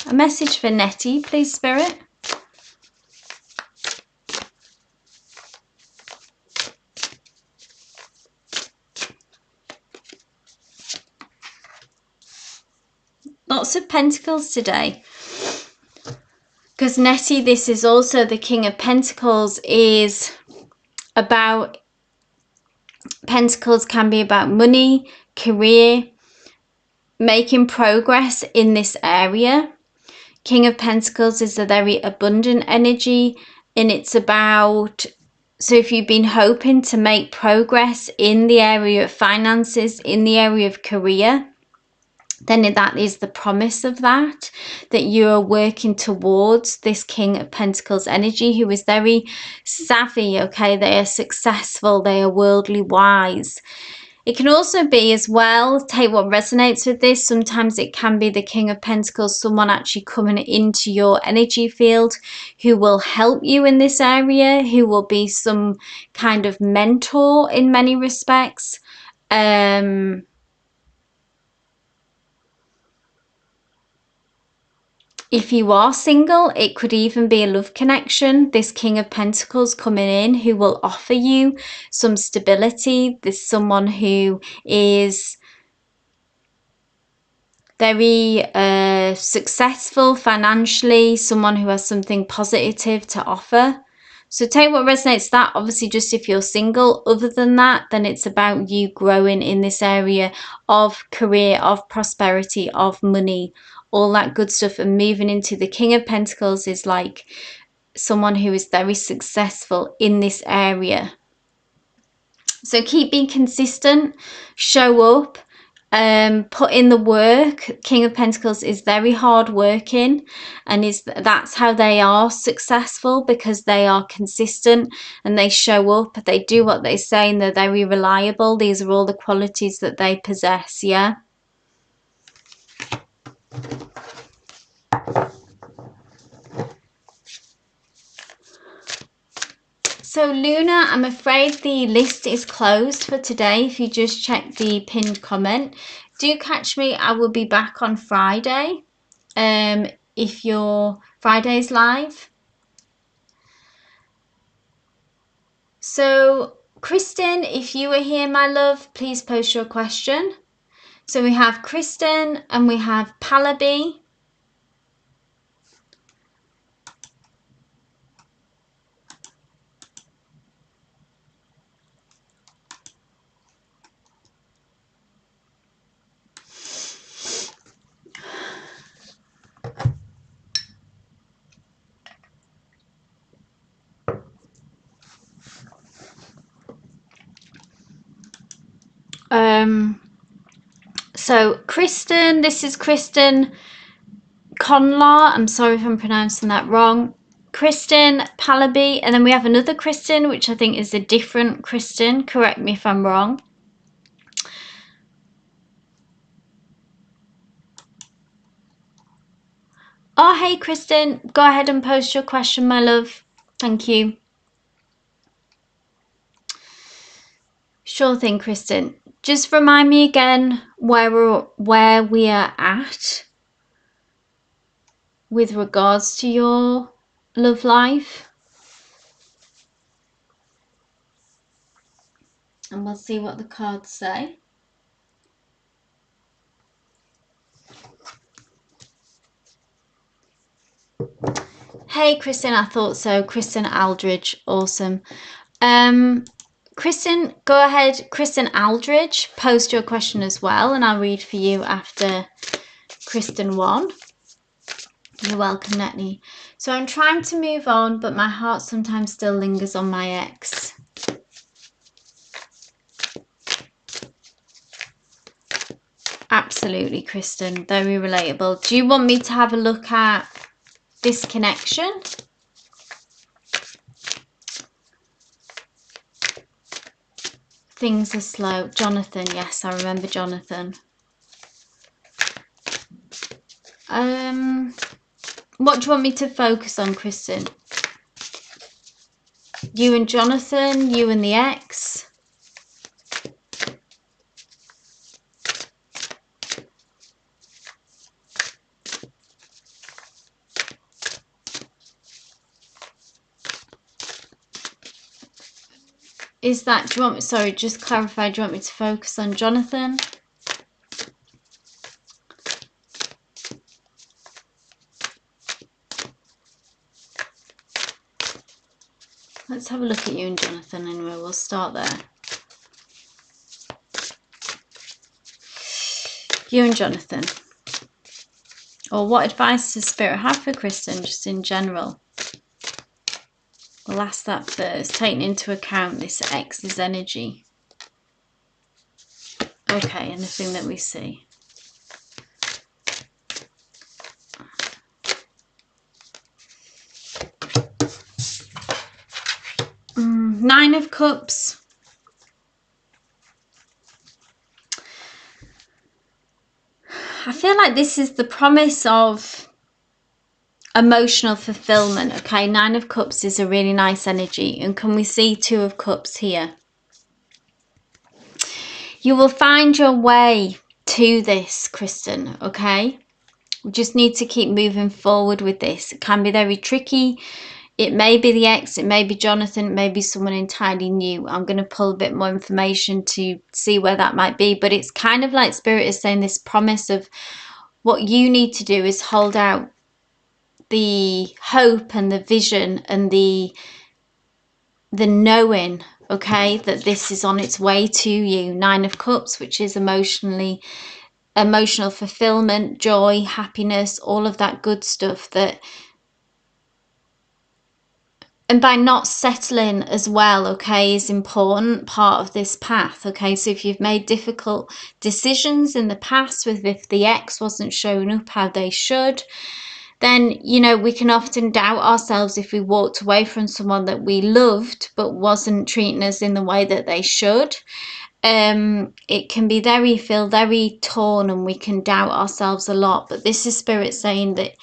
A message for Nettie, please, Spirit. Lots of pentacles today. Because Nettie, this is also the King of Pentacles, is about, pentacles can be about money, career, making progress in this area. King of Pentacles is a very abundant energy, and it's about, so if you've been hoping to make progress in the area of finances, in the area of career, then that is the promise of that you are working towards this King of Pentacles energy, who is very savvy, okay? They are successful, they are worldly wise. It can also be as well, take what resonates with this. Sometimes it can be the King of Pentacles, someone actually coming into your energy field who will help you in this area, who will be some kind of mentor in many respects. If you are single, it could even be a love connection. This King of Pentacles coming in who will offer you some stability. There's someone who is very successful financially, someone who has something positive to offer. So take what resonates that. Obviously, just if you're single. Other than that, then it's about you growing in this area of career, of prosperity, of money, all that good stuff. And moving into the King of Pentacles is like someone who is very successful in this area. So keep being consistent, show up, put in the work. King of Pentacles is very hard working, and that's how they are successful, because they are consistent and they show up, they do what they say, and they're very reliable. These are all the qualities that they possess. Yeah. So Luna, I'm afraid the list is closed for today. If you just check the pinned comment, do catch me. I will be back on Friday. If your Friday's live. So Kristen, if you are here, my love, please post your question. So we have Kristen and we have Pallaby. So Kristen, this is Kristen Conlar. I'm sorry if I'm pronouncing that wrong. Kristen Pallaby, and then we have another Kristen, which I think is a different Kristen. Correct me if I'm wrong. Oh, hey Kristen, go ahead and post your question, my love. Thank you. Sure thing, Kristen. Just remind me again where we are at with regards to your love life. And we'll see what the cards say. Hey, Kristen, I thought so. Kristen Aldridge, awesome. Kristen, go ahead. Kristen Aldridge, post your question as well, and I'll read for you after Kristen 1. You're welcome, Netney. So I'm trying to move on, but my heart sometimes still lingers on my ex. Absolutely, Kristen. Very relatable. Do you want me to have a look at this connection? Things are slow. Jonathan. Yes, I remember Jonathan. What do you want me to focus on, Kristen? You and Jonathan? You and the ex? Is that, do you want me, sorry, just clarify, do you want me to focus on Jonathan? Let's have a look at you and Jonathan anyway, we'll start there. You and Jonathan. Or what advice does Spirit have for Kristen, just in general? We'll ask that first, taking into account this ex's energy. Okay, anything that we see. Nine of Cups. I feel like this is the promise of emotional fulfillment. Okay, Nine of Cups is a really nice energy. And can we see Two of Cups here? You will find your way to this, Kristen, okay? We just need to keep moving forward with this. It can be very tricky. It may be the ex, it may be Jonathan, it may be someone entirely new. I'm going to pull a bit more information to see where that might be. But it's kind of like Spirit is saying this promise of what you need to do is hold out the hope and the vision and the knowing, okay, that this is on its way to you. Nine of Cups, which is emotional fulfillment, joy, happiness, all of that good stuff. And by not settling as well, okay, is important part of this path, okay? So if you've made difficult decisions in the past with if the ex wasn't showing up how they should, then, you know, we can often doubt ourselves if we walked away from someone that we loved but wasn't treating us in the way that they should. It can be feel very torn and we can doubt ourselves a lot. But this is Spirit saying that,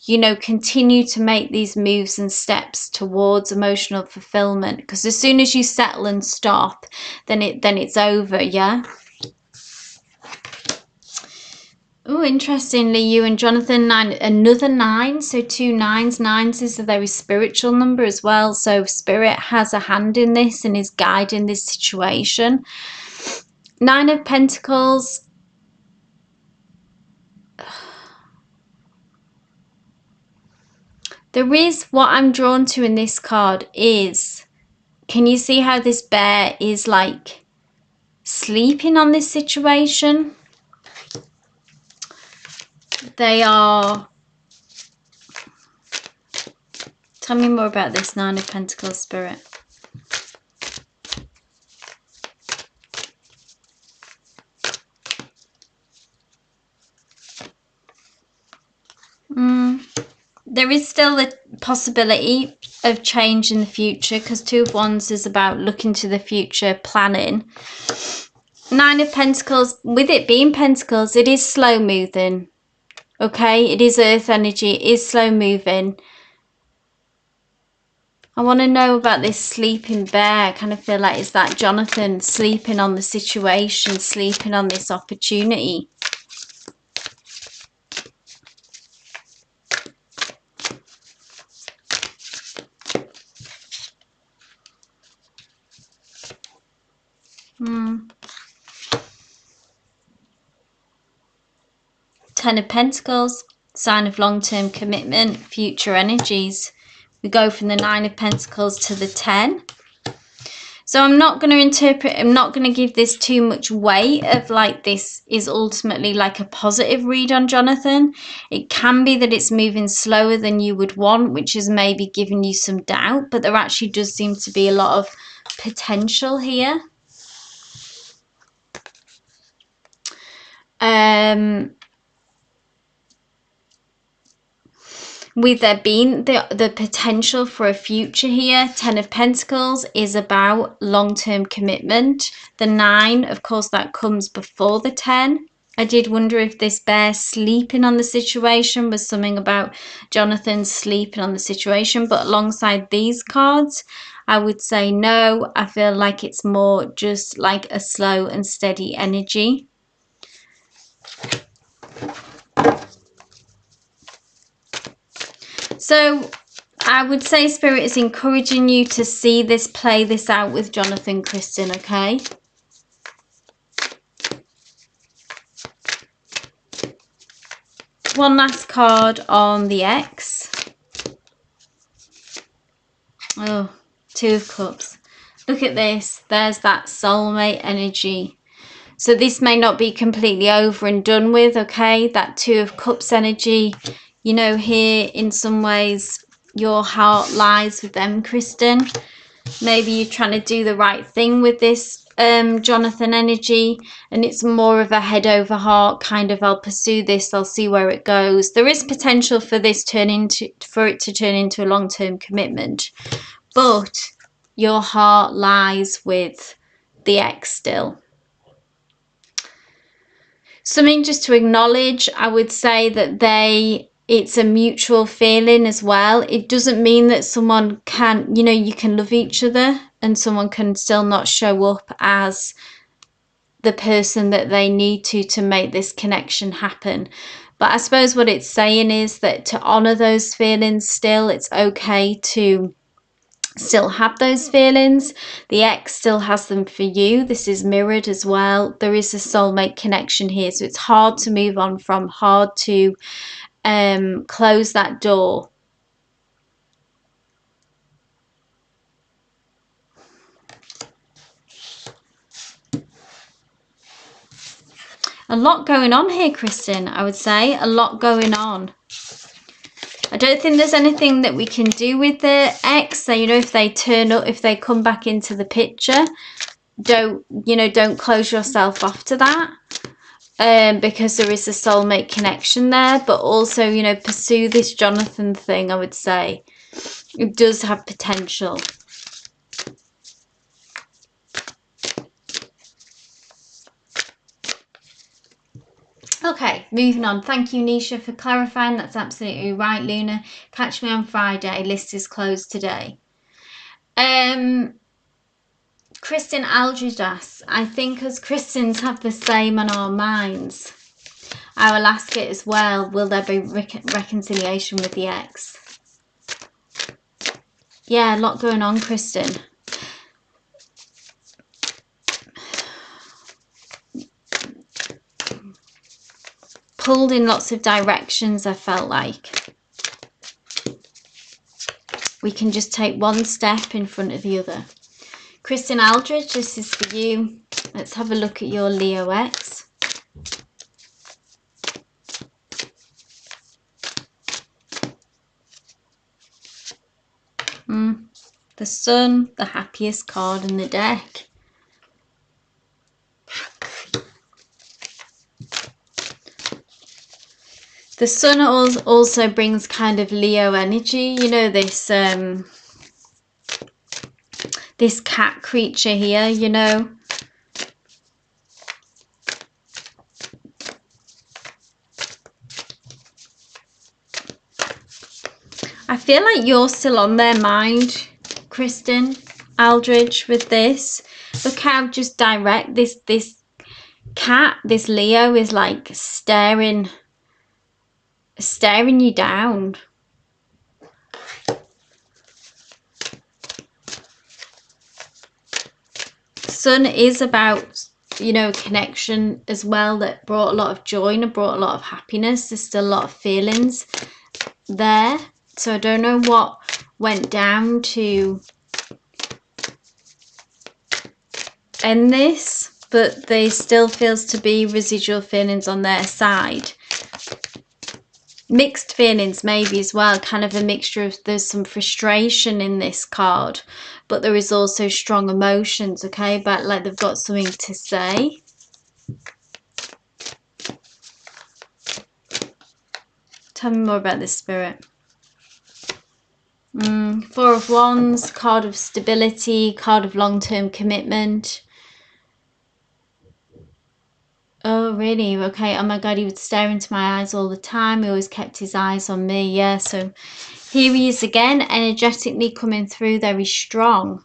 you know, continue to make these moves and steps towards emotional fulfillment, because as soon as you settle and stop, then it's over. Yeah. Oh, interestingly, you and Jonathan, another 9, so 2 9s. 9s is a very spiritual number as well. So Spirit has a hand in this and is guiding this situation. 9 of Pentacles. There is, what I'm drawn to in this card is, can you see how this bear is like sleeping on this situation? They are, tell me more about this 9 of Pentacles, Spirit. There is still a possibility of change in the future, because 2 of Wands is about looking to the future, planning. 9 of Pentacles, with it being Pentacles, it is slow moving. Okay, it is earth energy, it is slow moving. I want to know about this sleeping bear. I kind of feel like, is that Jonathan sleeping on the situation, sleeping on this opportunity? Ten of Pentacles, sign of long-term commitment, future energies. We go from the 9 of Pentacles to the 10. So I'm not going to interpret, I'm not going to give this too much weight of like this is ultimately like a positive read on Jonathan. It can be that it's moving slower than you would want, which is maybe giving you some doubt, but there actually does seem to be a lot of potential here. With there being the potential for a future here, 10 of Pentacles is about long-term commitment. The 9, of course, that comes before the 10. I did wonder if this bear sleeping on the situation was something about Jonathan sleeping on the situation, but alongside these cards, I would say no. I feel like it's more just like a slow and steady energy. So I would say Spirit is encouraging you to see this, play this out with Jonathan, Kristen, okay? One last card on the X. Oh, 2 of Cups. Look at this. There's that soulmate energy. So this may not be completely over and done with, okay? That 2 of Cups energy, you know, here in some ways your heart lies with them, Kristen. Maybe you're trying to do the right thing with this Jonathan energy, and it's more of a head over heart kind of, I'll pursue this, I'll see where it goes. There is potential for this for it to turn into a long-term commitment, but your heart lies with the ex still. Something just to acknowledge, I would say that it's a mutual feeling as well. It doesn't mean that someone can, you know, you can love each other and someone can still not show up as the person that they need to make this connection happen. But I suppose what it's saying is that to honor those feelings still, it's okay to still have those feelings. The ex still has them for you. This is mirrored as well. There is a soulmate connection here, so it's hard to move on from, hard to close that door. A lot going on here, Kristen, I would say. A lot going on. I don't think there's anything that we can do with the ex. So, you know, if they turn up, if they come back into the picture, don't close yourself off to that. Because there is a soulmate connection there, but also, you know, pursue this Jonathan thing, I would say. It does have potential. Okay, moving on. Thank you, Nisha, for clarifying. That's absolutely right, Luna. Catch me on Friday. List is closed today. Kristen Aldridge asks, I think as Christians have the same on our minds. I will ask it as well. Will there be reconciliation with the ex? Yeah, a lot going on, Kristen. Pulled in lots of directions, I felt like. We can just take one step in front of the other. Kristen Aldridge, this is for you. Let's have a look at your Leo X. The Sun, the happiest card in the deck. The Sun also brings kind of Leo energy, you know, this this cat creature here, you know. I feel like you're still on their mind, Kristen Aldridge, with this. Look how just direct this cat, this Leo, is like staring you down. Sun is about, you know, connection as well, that brought a lot of joy and brought a lot of happiness. There's still a lot of feelings there. So I don't know what went down to end this, but there still feels to be residual feelings on their side. Mixed feelings maybe as well, kind of a mixture of, there's some frustration in this card, but there is also strong emotions, okay, but like they've got something to say. Tell me more about this, Spirit. Four of Wands, card of stability, card of long-term commitment. Oh, really? Okay. Oh my God, he would stare into my eyes all the time. He always kept his eyes on me. Yeah, so here he is again, energetically coming through very strong.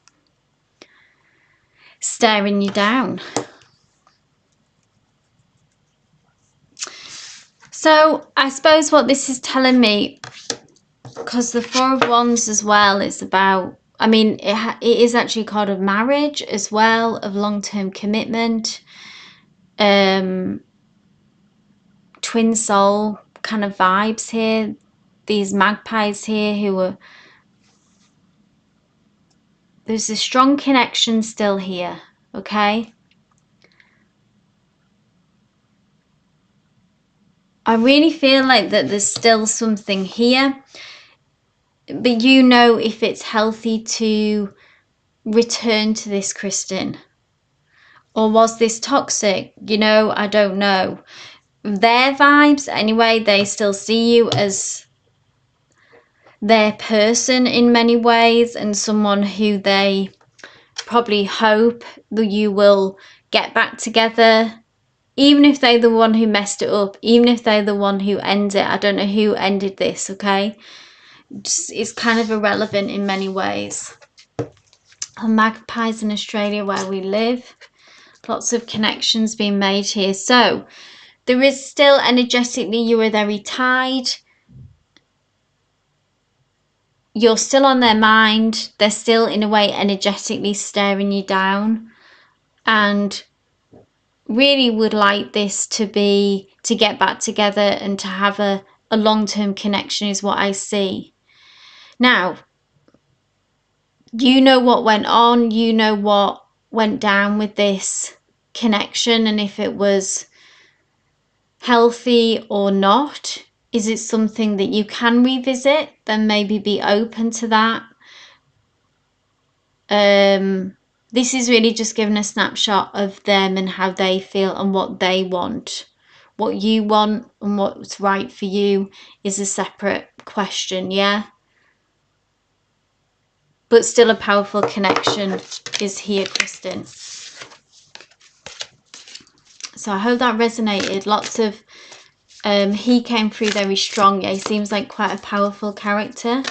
Staring you down. So I suppose what this is telling me, because the Four of Wands as well is about, I mean, it is actually a card of marriage as well, of long-term commitment. Twin soul kind of vibes here. These magpies here who are, there's a strong connection still here, okay? I really feel like that there's still something here, but you know if it's healthy to return to this, Kristen. Or was this toxic? You know, I don't know. Their vibes, anyway, they still see you as their person in many ways, and someone who they probably hope that you will get back together, even if they're the one who messed it up, even if they're the one who ends it. I don't know who ended this, okay? It's kind of irrelevant in many ways. Magpies in Australia where we live. Lots of connections being made here. So there is still energetically, you are very tied. You're still on their mind. They're still in a way energetically staring you down, and really would like this to get back together and to have a long-term connection is what I see. Now, you know what went on, you know what went down with this connection, and if it was healthy or not. Is it something that you can revisit? Then maybe be open to that. This is really just giving a snapshot of them and how they feel and what they want. What you want and what's right for you is a separate question, yeah? But still a powerful connection is here, Kristen. So I hope that resonated. Lots of, he came through very strong. Yeah, he seems like quite a powerful character.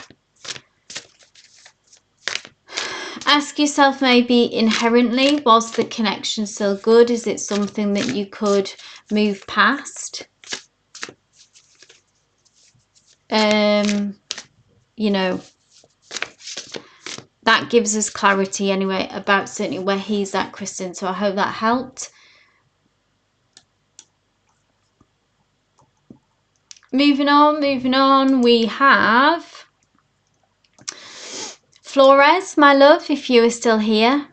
Ask yourself maybe inherently, was the connection still good? Is it something that you could move past? You know, that gives us clarity anyway about certainly where he's at, Kristen. So I hope that helped. Moving on, we have Flores, my love, if you are still here.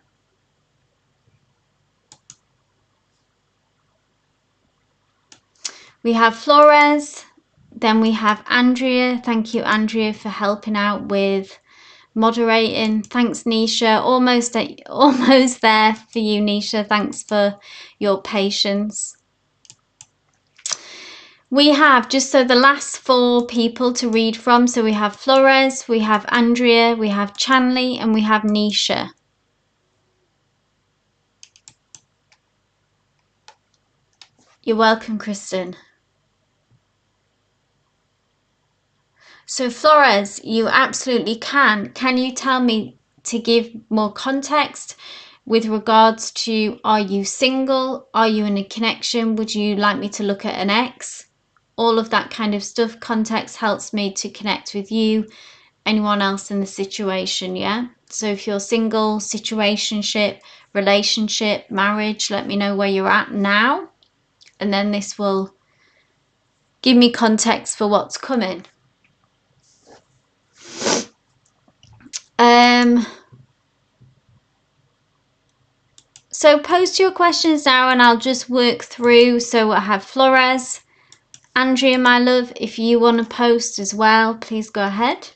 We have Flores, then we have Andrea. Thank you, Andrea, for helping out with moderating. Thanks, Nisha. Almost there for you, Nisha. Thanks for your patience. We have just so the last 4 people to read from. So we have Flores, we have Andrea, we have Chanley, and we have Nisha. You're welcome, Kristen. So Flores, you absolutely can. Can you tell me, to give more context with regards to, are you single? Are you in a connection? Would you like me to look at an ex? All of that kind of stuff. Context helps me to connect with you, anyone else in the situation, yeah? So if you're single, situationship, relationship, marriage, let me know where you're at now. And then this will give me context for what's coming. So post your questions now and I'll just work through. So I have Flores. Andrea, my love, if you want to post as well, please go ahead.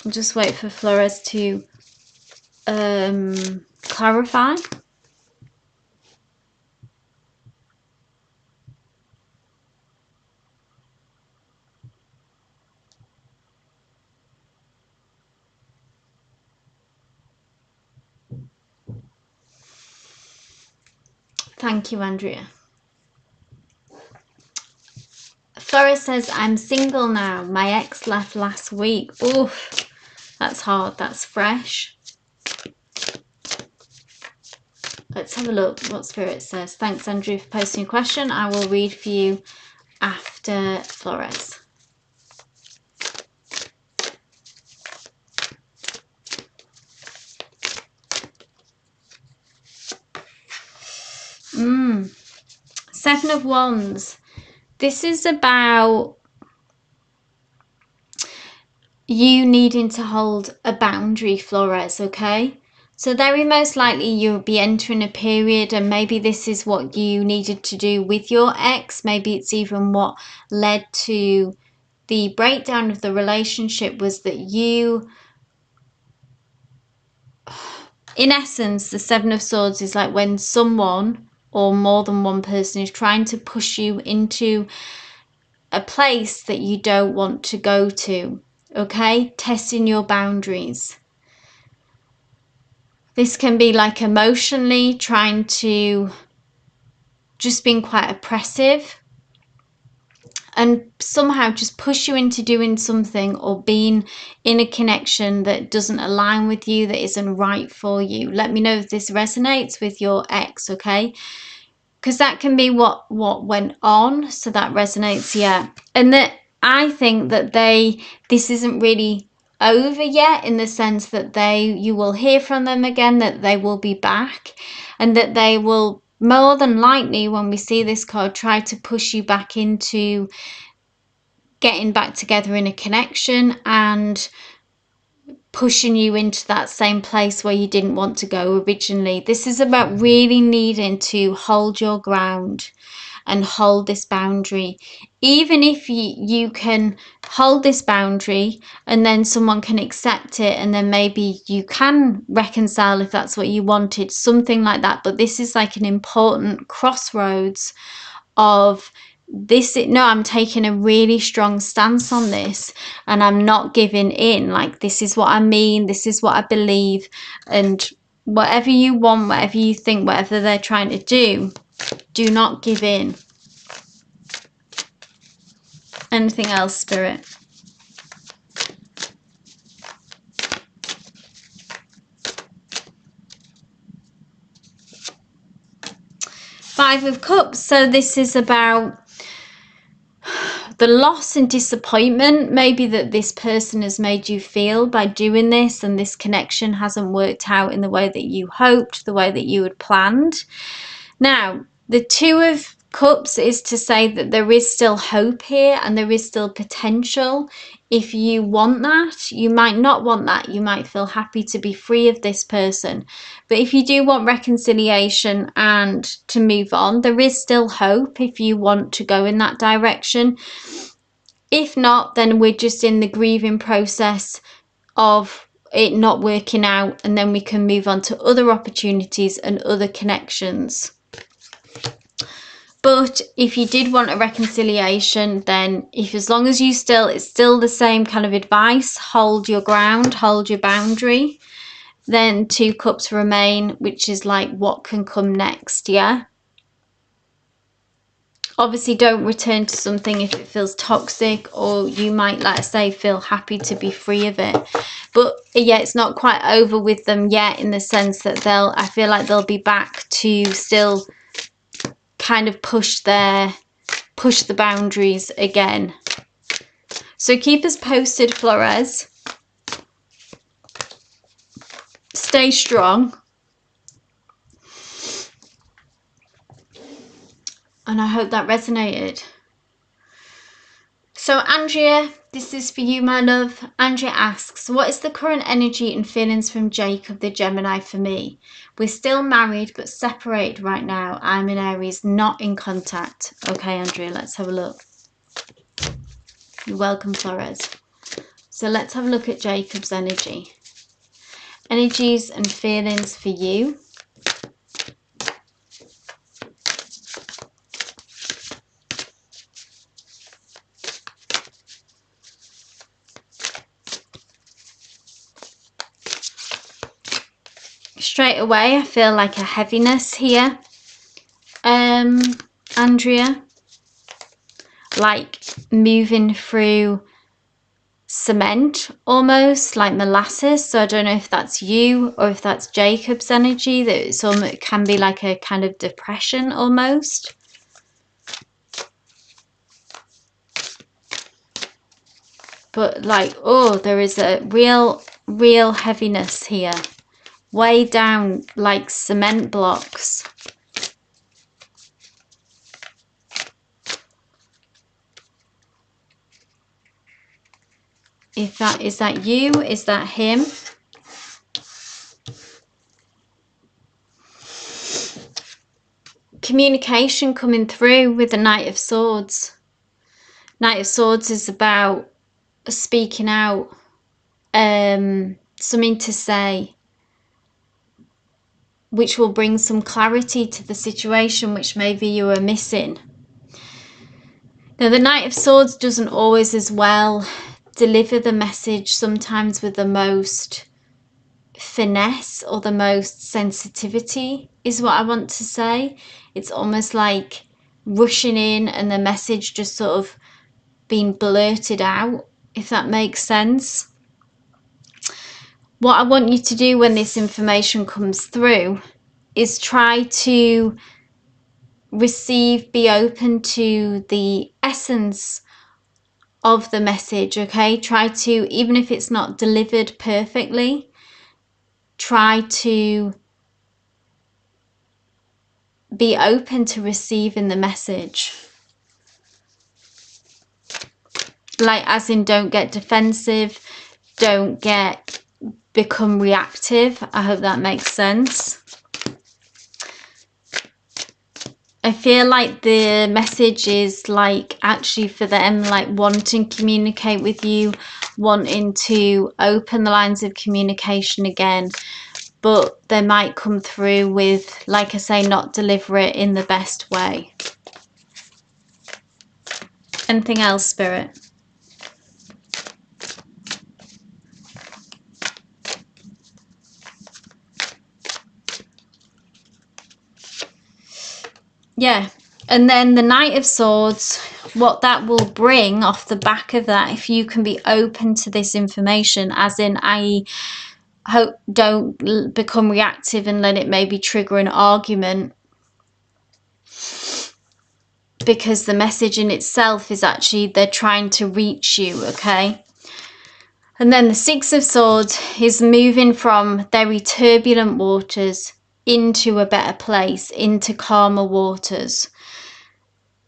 I'll just wait for Flores to clarify. Thank you, Andrea. Flores says, I'm single now. My ex left last week. Oof, that's hard. That's fresh. Let's have a look what Spirit says. Thanks, Andrew, for posting a question. I will read for you after Flores. Seven of Wands. This is about you needing to hold a boundary, Flores, okay? So very most likely you'll be entering a period, and maybe this is what you needed to do with your ex. Maybe it's even what led to the breakdown of the relationship, was that you, in essence, the Seven of Swords is like when someone or more than one person is trying to push you into a place that you don't want to go to, okay? Testing your boundaries. This can be like emotionally trying to just being quite oppressive and somehow just push you into doing something or being in a connection that doesn't align with you, that isn't right for you. Let me know if this resonates with your ex, okay? Because that can be what went on. So that resonates, yeah. And that I think that this isn't really over yet, in the sense that you will hear from them again, that they will be back, and that they will more than likely, when we see this card, try to push you back into getting back together in a connection and pushing you into that same place where you didn't want to go originally. This is about really needing to hold your ground and hold this boundary. Even if you can hold this boundary and then someone can accept it, and then maybe you can reconcile if that's what you wanted, something like that. But this is like an important crossroads of this. No, I'm taking a really strong stance on this and I'm not giving in. Like, this is what I mean, this is what I believe, and whatever you want, whatever you think, whatever they're trying to do not give in. Anything else, Spirit? Five of Cups. So this is about the loss and disappointment maybe that this person has made you feel by doing this, and this connection hasn't worked out in the way that you hoped, the way that you had planned. Now, the Two of Cups is to say that there is still hope here and there is still potential. If you want that, you might not want that. You might feel happy to be free of this person. But if you do want reconciliation and to move on, there is still hope if you want to go in that direction. If not, then we're just in the grieving process of it not working out, and then we can move on to other opportunities and other connections. But if you did want a reconciliation, then as long as it's still the same kind of advice, hold your ground, hold your boundary, then Two Cups remain, which is like what can come next, yeah? Obviously, don't return to something if it feels toxic, or you might, like I say, feel happy to be free of it. But yeah, it's not quite over with them yet, in the sense that I feel like they'll be back to still kind of push the boundaries again. So keep us posted, Flores. Stay strong. And I hope that resonated. So Andrea, this is for you, my love. Andrea asks, what is the current energy and feelings from Jacob the Gemini for me? We're still married but separated right now. I'm in Aries, not in contact. Okay, Andrea, let's have a look. You're welcome, Flores. So let's have a look at Jacob's energy. Energies and feelings for you. Straight away, I feel like a heaviness here, Andrea, like moving through cement, almost like molasses. So I don't know if that's you or if that's Jacob's energy, that it can be like a kind of depression almost. But like, oh, there is a real heaviness here, way down like cement blocks. Is that you? Is that him? Communication coming through with the Knight of Swords. Knight of Swords is about speaking out, something to say, which will bring some clarity to the situation which maybe you were missing. Now, the Knight of Swords doesn't always as well deliver the message, sometimes with the most finesse or the most sensitivity, is what I want to say. It's almost like rushing in and the message just sort of being blurted out, if that makes sense. What I want you to do when this information comes through is try to receive, be open to the essence of the message, okay? Try to, even if it's not delivered perfectly, try to be open to receiving the message. Like, as in, don't get defensive, don't become reactive. I hope that makes sense. I feel like the message is like actually for them, like wanting to communicate with you, wanting to open the lines of communication again, but they might come through with, like I say, not deliver it in the best way. Anything else, Spirit? Yeah, and then the Knight of Swords, what that will bring off the back of that, if you can be open to this information, as in, I hope, don't become reactive and let it maybe trigger an argument, because the message in itself is actually they're trying to reach you, okay? And then the Six of Swords is moving from very turbulent waters into a better place, into calmer waters.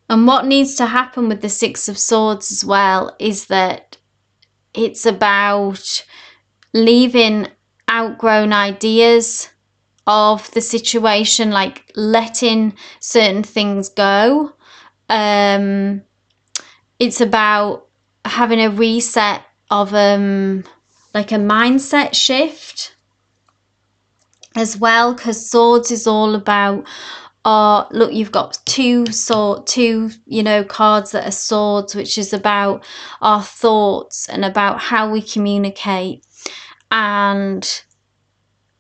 And what needs to happen with the Six of Swords as well is that it's about leaving outgrown ideas of the situation, like letting certain things go. It's about having a reset of like a mindset shift as well, because swords is all about, look, you've got two cards that are swords, which is about our thoughts and about how we communicate, and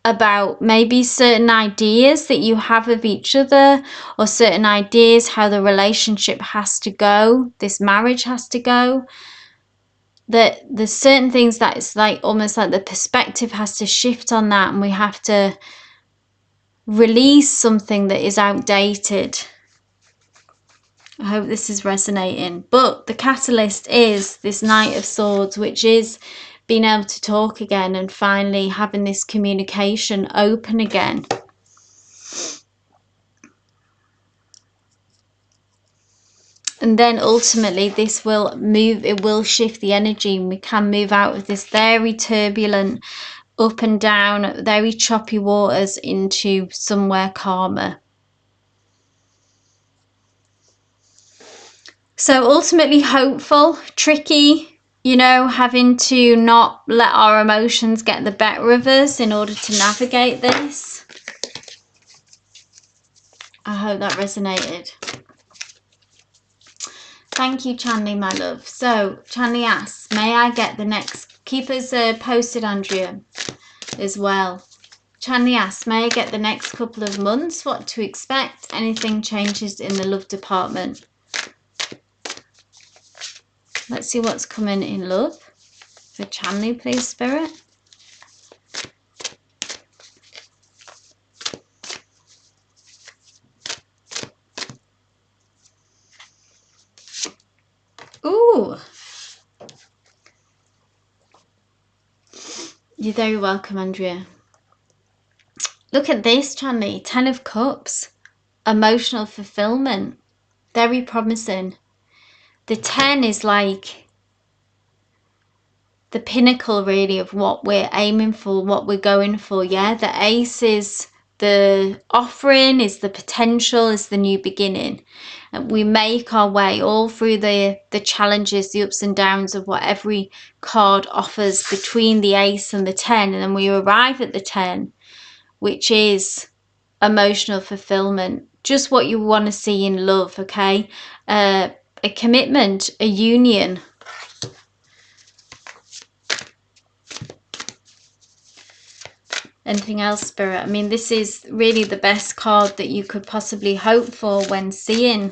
about maybe certain ideas that you have of each other, or certain ideas how the relationship has to go, this marriage has to go. That there's certain things that it's like almost like the perspective has to shift on that, and we have to release something that is outdated. I hope this is resonating. But the catalyst is this Knight of Swords, which is being able to talk again and finally having this communication open again. And then ultimately this will move, it will shift the energy, and we can move out of this very turbulent, up and down, very choppy waters into somewhere calmer. So ultimately hopeful, tricky, you know, having to not let our emotions get the better of us in order to navigate this. I hope that resonated. Thank you, Chanley, my love. So Chanley asks, may I get the next, keep us posted, Andrea, as well. Chanley asks, may I get the next couple of months, what to expect, anything changes in the love department? Let's see what's coming in love for Chanley, please, Spirit. Ooh. You're very welcome, Andrea. Look at this, Chanley. 10 of Cups. Emotional fulfillment. Very promising. The 10 is like the pinnacle, really, of what we're aiming for, what we're going for, yeah? The Ace is the offering, is the potential, is the new beginning. And we make our way all through the challenges, the ups and downs of what every card offers between the Ace and the 10. And then we arrive at the 10, which is emotional fulfillment. Just what you want to see in love, okay? A commitment, a union. Anything else, Spirit? I mean, this is really the best card that you could possibly hope for when seeing.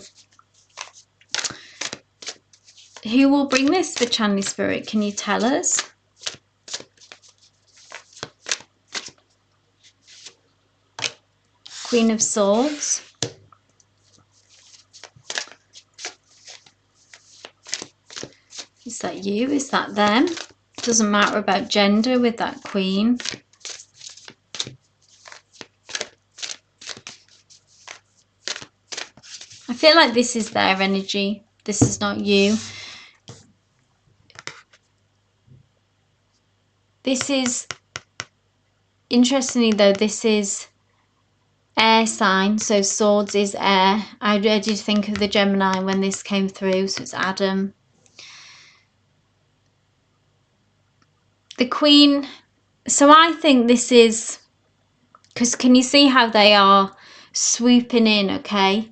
Who will bring this for Chanley, Spirit? Can you tell us? Queen of Swords. Is that you? Is that them? Doesn't matter about gender with that Queen. I feel like this is their energy. This is not you. This is, interestingly though, this is air sign. So Swords is air. I did think of the Gemini when this came through. So it's Adam. The Queen. So I think this is, because can you see how they are swooping in, okay?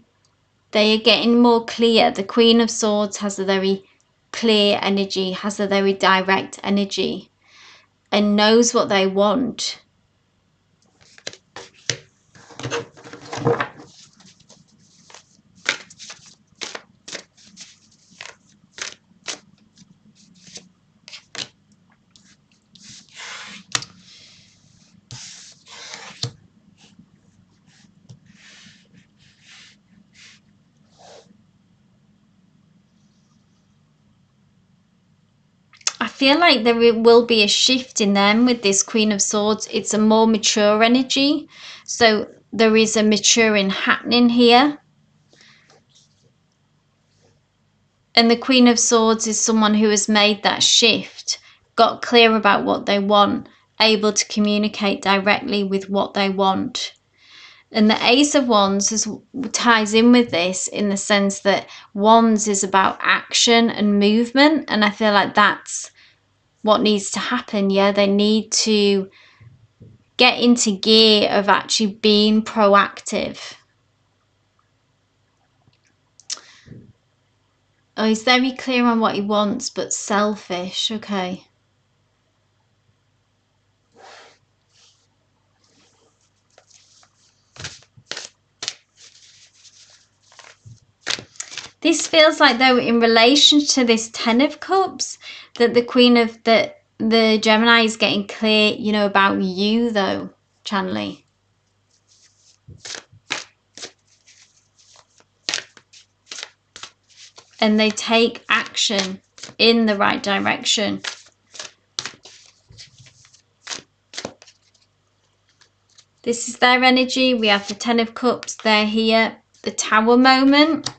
They are getting more clear. The Queen of Swords has a very clear energy, has a very direct energy, and knows what they want. I feel like there will be a shift in them with this Queen of Swords. It's a more mature energy. So there is a maturing happening here. And the Queen of Swords is someone who has made that shift, got clear about what they want, able to communicate directly with what they want. And the Ace of Wands ties in with this in the sense that Wands is about action and movement. And I feel like that's what needs to happen. Yeah, they need to get into gear of actually being proactive. Oh, he's very clear on what he wants, but selfish. Okay. This feels like though in relation to this 10 of Cups that the Queen of the Gemini is getting clear, you know, about you though, Chanley. And they take action in the right direction. This is their energy. We have the 10 of Cups. They're here. The Tower moment.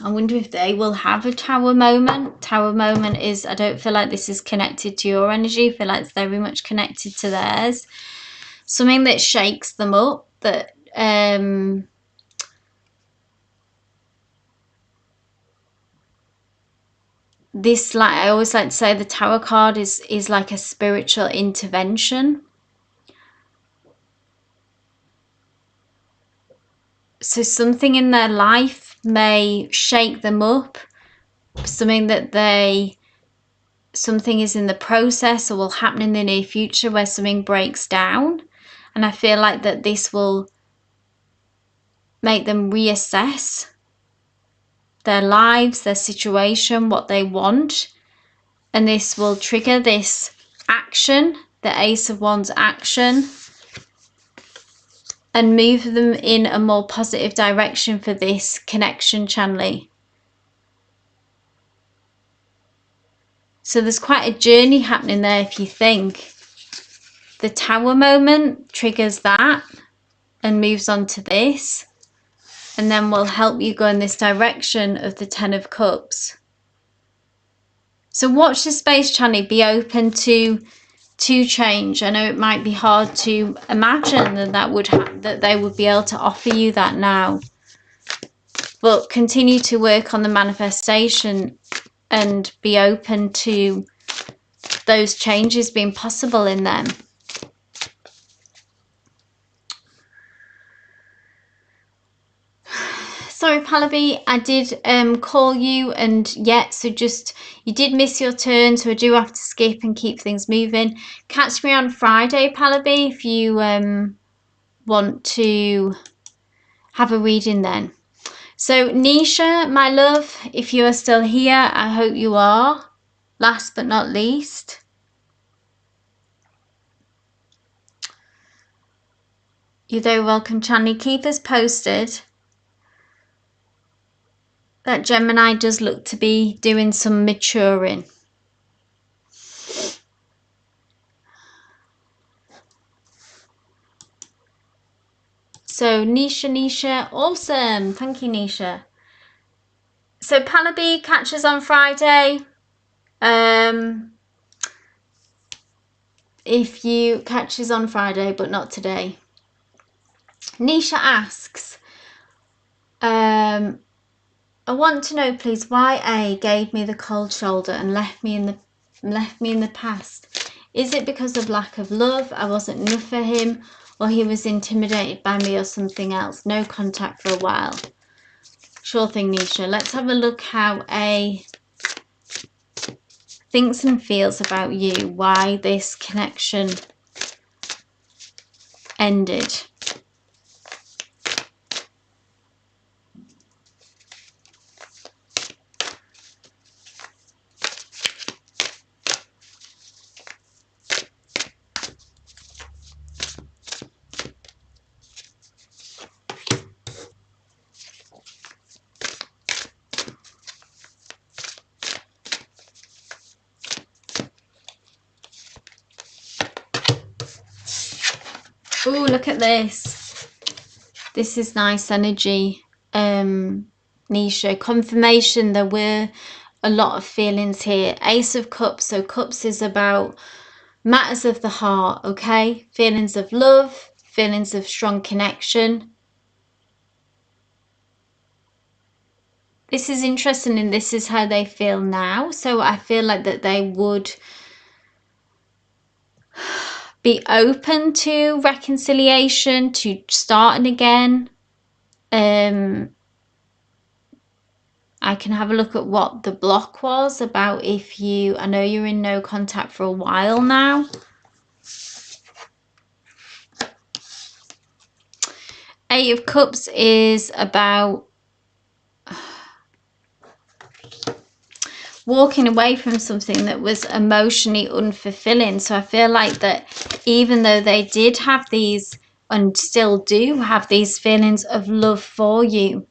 I wonder if they will have a tower moment. Tower moment is, I don't feel like this is connected to your energy. I feel like it's very much connected to theirs. Something that shakes them up, that this, like I always like to say, the Tower card is like a spiritual intervention. So something in their life may shake them up, something is in the process or will happen in the near future where something breaks down. And I feel like that this will make them reassess their lives, their situation, what they want. And this will trigger this action, the Ace of Wands action, and move them in a more positive direction for this connection channeling. So there's quite a journey happening there if you think. The Tower moment triggers that and moves on to this, and then will help you go in this direction of the Ten of Cups. So watch the space, Channy. Be open to change. I know it might be hard to imagine that they would be able to offer you that now, but continue to work on the manifestation and be open to those changes being possible in them. Sorry, Pallavi, I did call you, and so just, you did miss your turn, so I do have to skip and keep things moving. Catch me on Friday, Pallavi, if you want to have a reading then. So Nisha, my love, if you are still here, I hope you are. Last but not least, you're very welcome, Chanley. Keep us posted. That Gemini does look to be doing some maturing. So Nisha, awesome. Thank you, Nisha. So Pallavi, catch us on Friday. If you catch us on Friday, but not today. Nisha asks, I want to know, please, why A gave me the cold shoulder and left me in the past. Is it because of lack of love? I wasn't enough for him, or he was intimidated by me, or something else? No contact for a while. Sure thing, Nisha. Let's have a look how A thinks and feels about you. Why this connection ended. Oh, look at this. This is nice energy, Nisha. Confirmation there were a lot of feelings here. Ace of Cups. So Cups is about matters of the heart, okay? Feelings of love, feelings of strong connection. This is interesting, and this is how they feel now. So I feel like that they would be open to reconciliation, to starting again. I can have a look at what the block was about. If you, I know you're in no contact for a while now. Eight of Cups is about walking away from something that was emotionally unfulfilling. So I feel like that even though they did have these, and still do have these feelings of love for you,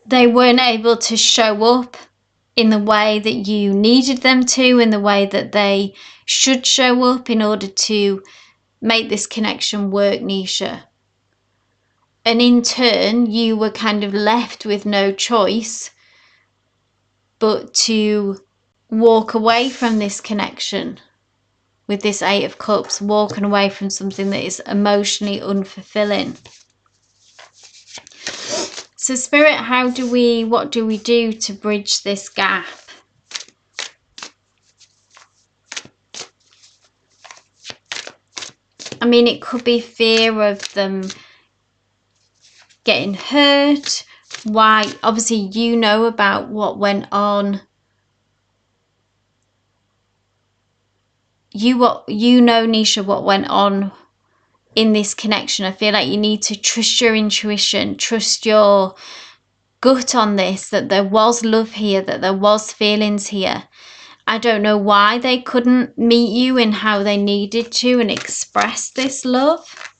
they weren't able to show up in the way that you needed them to, in the way that they should show up in order to make this connection work, Nisha. And in turn, you were kind of left with no choice but to walk away from this connection with this Eight of Cups, walking away from something that is emotionally unfulfilling. So Spirit, what do we do to bridge this gap? I mean, it could be fear of them getting hurt. Why? Obviously, you know about what went on. You know, Nisha, what went on in this connection. I feel like you need to trust your intuition, trust your gut on this, that there was love here, that there was feelings here. I don't know why they couldn't meet you in how they needed to and express this love.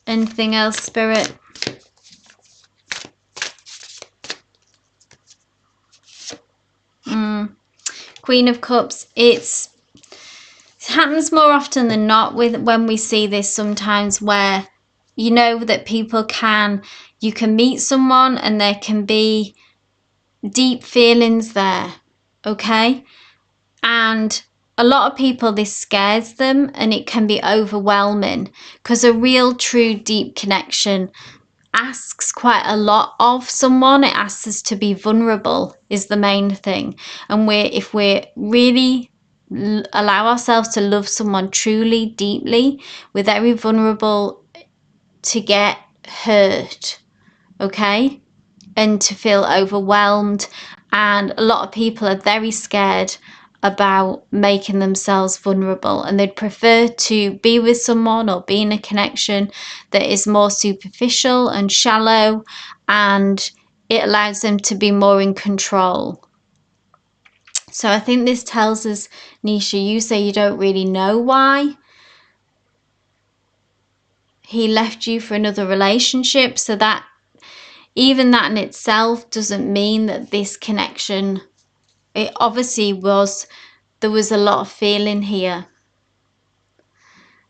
Anything else, Spirit? Queen of Cups. It happens more often than not when we see this sometimes, where you know that you can meet someone and there can be deep feelings there, okay? And a lot of people, this scares them and it can be overwhelming, because a real true deep connection asks quite a lot of someone. It asks us to be vulnerable is the main thing. And if we really allow ourselves to love someone truly, deeply, we're very vulnerable to get hurt, okay? And to feel overwhelmed. And a lot of people are very scared about making themselves vulnerable, and they'd prefer to be with someone or be in a connection that is more superficial and shallow, and it allows them to be more in control. So I think this tells us, Nisha, you say you don't really know why he left you for another relationship, so that even that in itself doesn't mean that this connection, it obviously there was a lot of feeling here.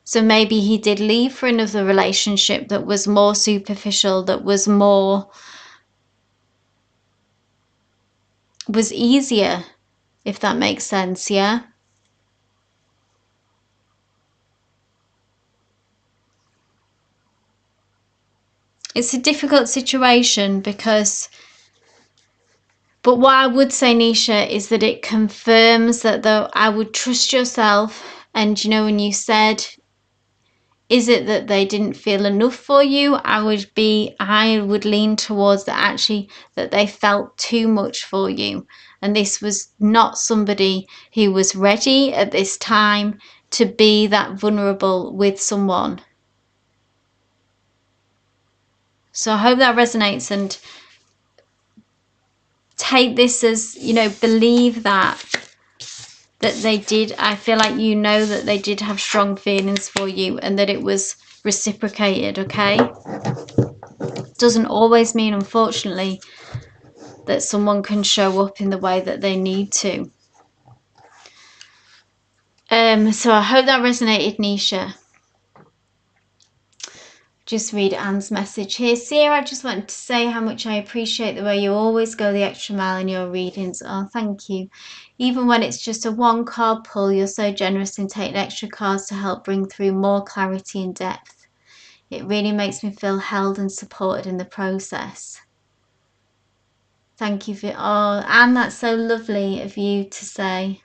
So maybe he did leave for another relationship that was more superficial, that was easier, if that makes sense, yeah? It's a difficult situation but what I would say, Nisha, is that it confirms that I would trust yourself. And you know, when you said, is it that they didn't feel enough for you? I would lean towards that, actually, that they felt too much for you. And this was not somebody who was ready at this time to be that vulnerable with someone. So I hope that resonates, and take this as, you know, believe that they did. I feel like you know that they did have strong feelings for you and that it was reciprocated, okay? Doesn't always mean, unfortunately, that someone can show up in the way that they need to. So I hope that resonated, Nisha. Just read Anne's message here. Seer, I just wanted to say how much I appreciate the way you always go the extra mile in your readings. Oh, thank you. Even when it's just a one card pull, you're so generous in taking extra cards to help bring through more clarity and depth. It really makes me feel held and supported in the process. Thank you for, oh, Anne, that's so lovely of you to say.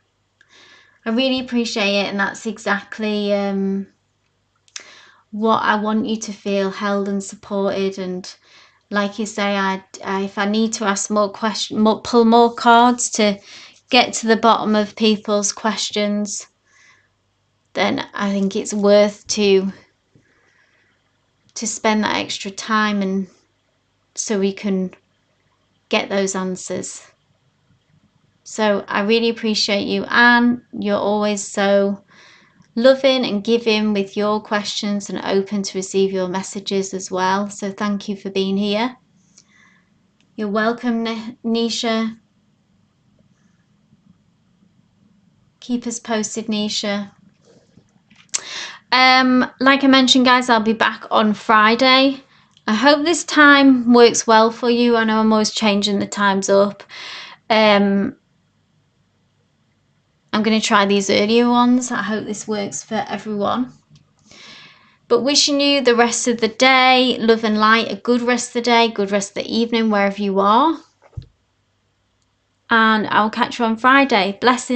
I really appreciate it, and that's exactly what I want you to feel, held and supported. And like you say, if I need to ask more questions, pull more cards to get to the bottom of people's questions, then I think it's worth to spend that extra time, and so we can get those answers. So I really appreciate you, Anne. You're always so loving and giving with your questions and open to receive your messages as well. So thank you for being here. You're welcome, Nisha. Keep us posted, Nisha. Like I mentioned, guys, I'll be back on Friday. I hope this time works well for you. I know I'm always changing the times up. I'm going to try these earlier ones. I hope this works for everyone. But wishing you the rest of the day, love and light, a good rest of the day, good rest of the evening, wherever you are. And I'll catch you on Friday. Blessings.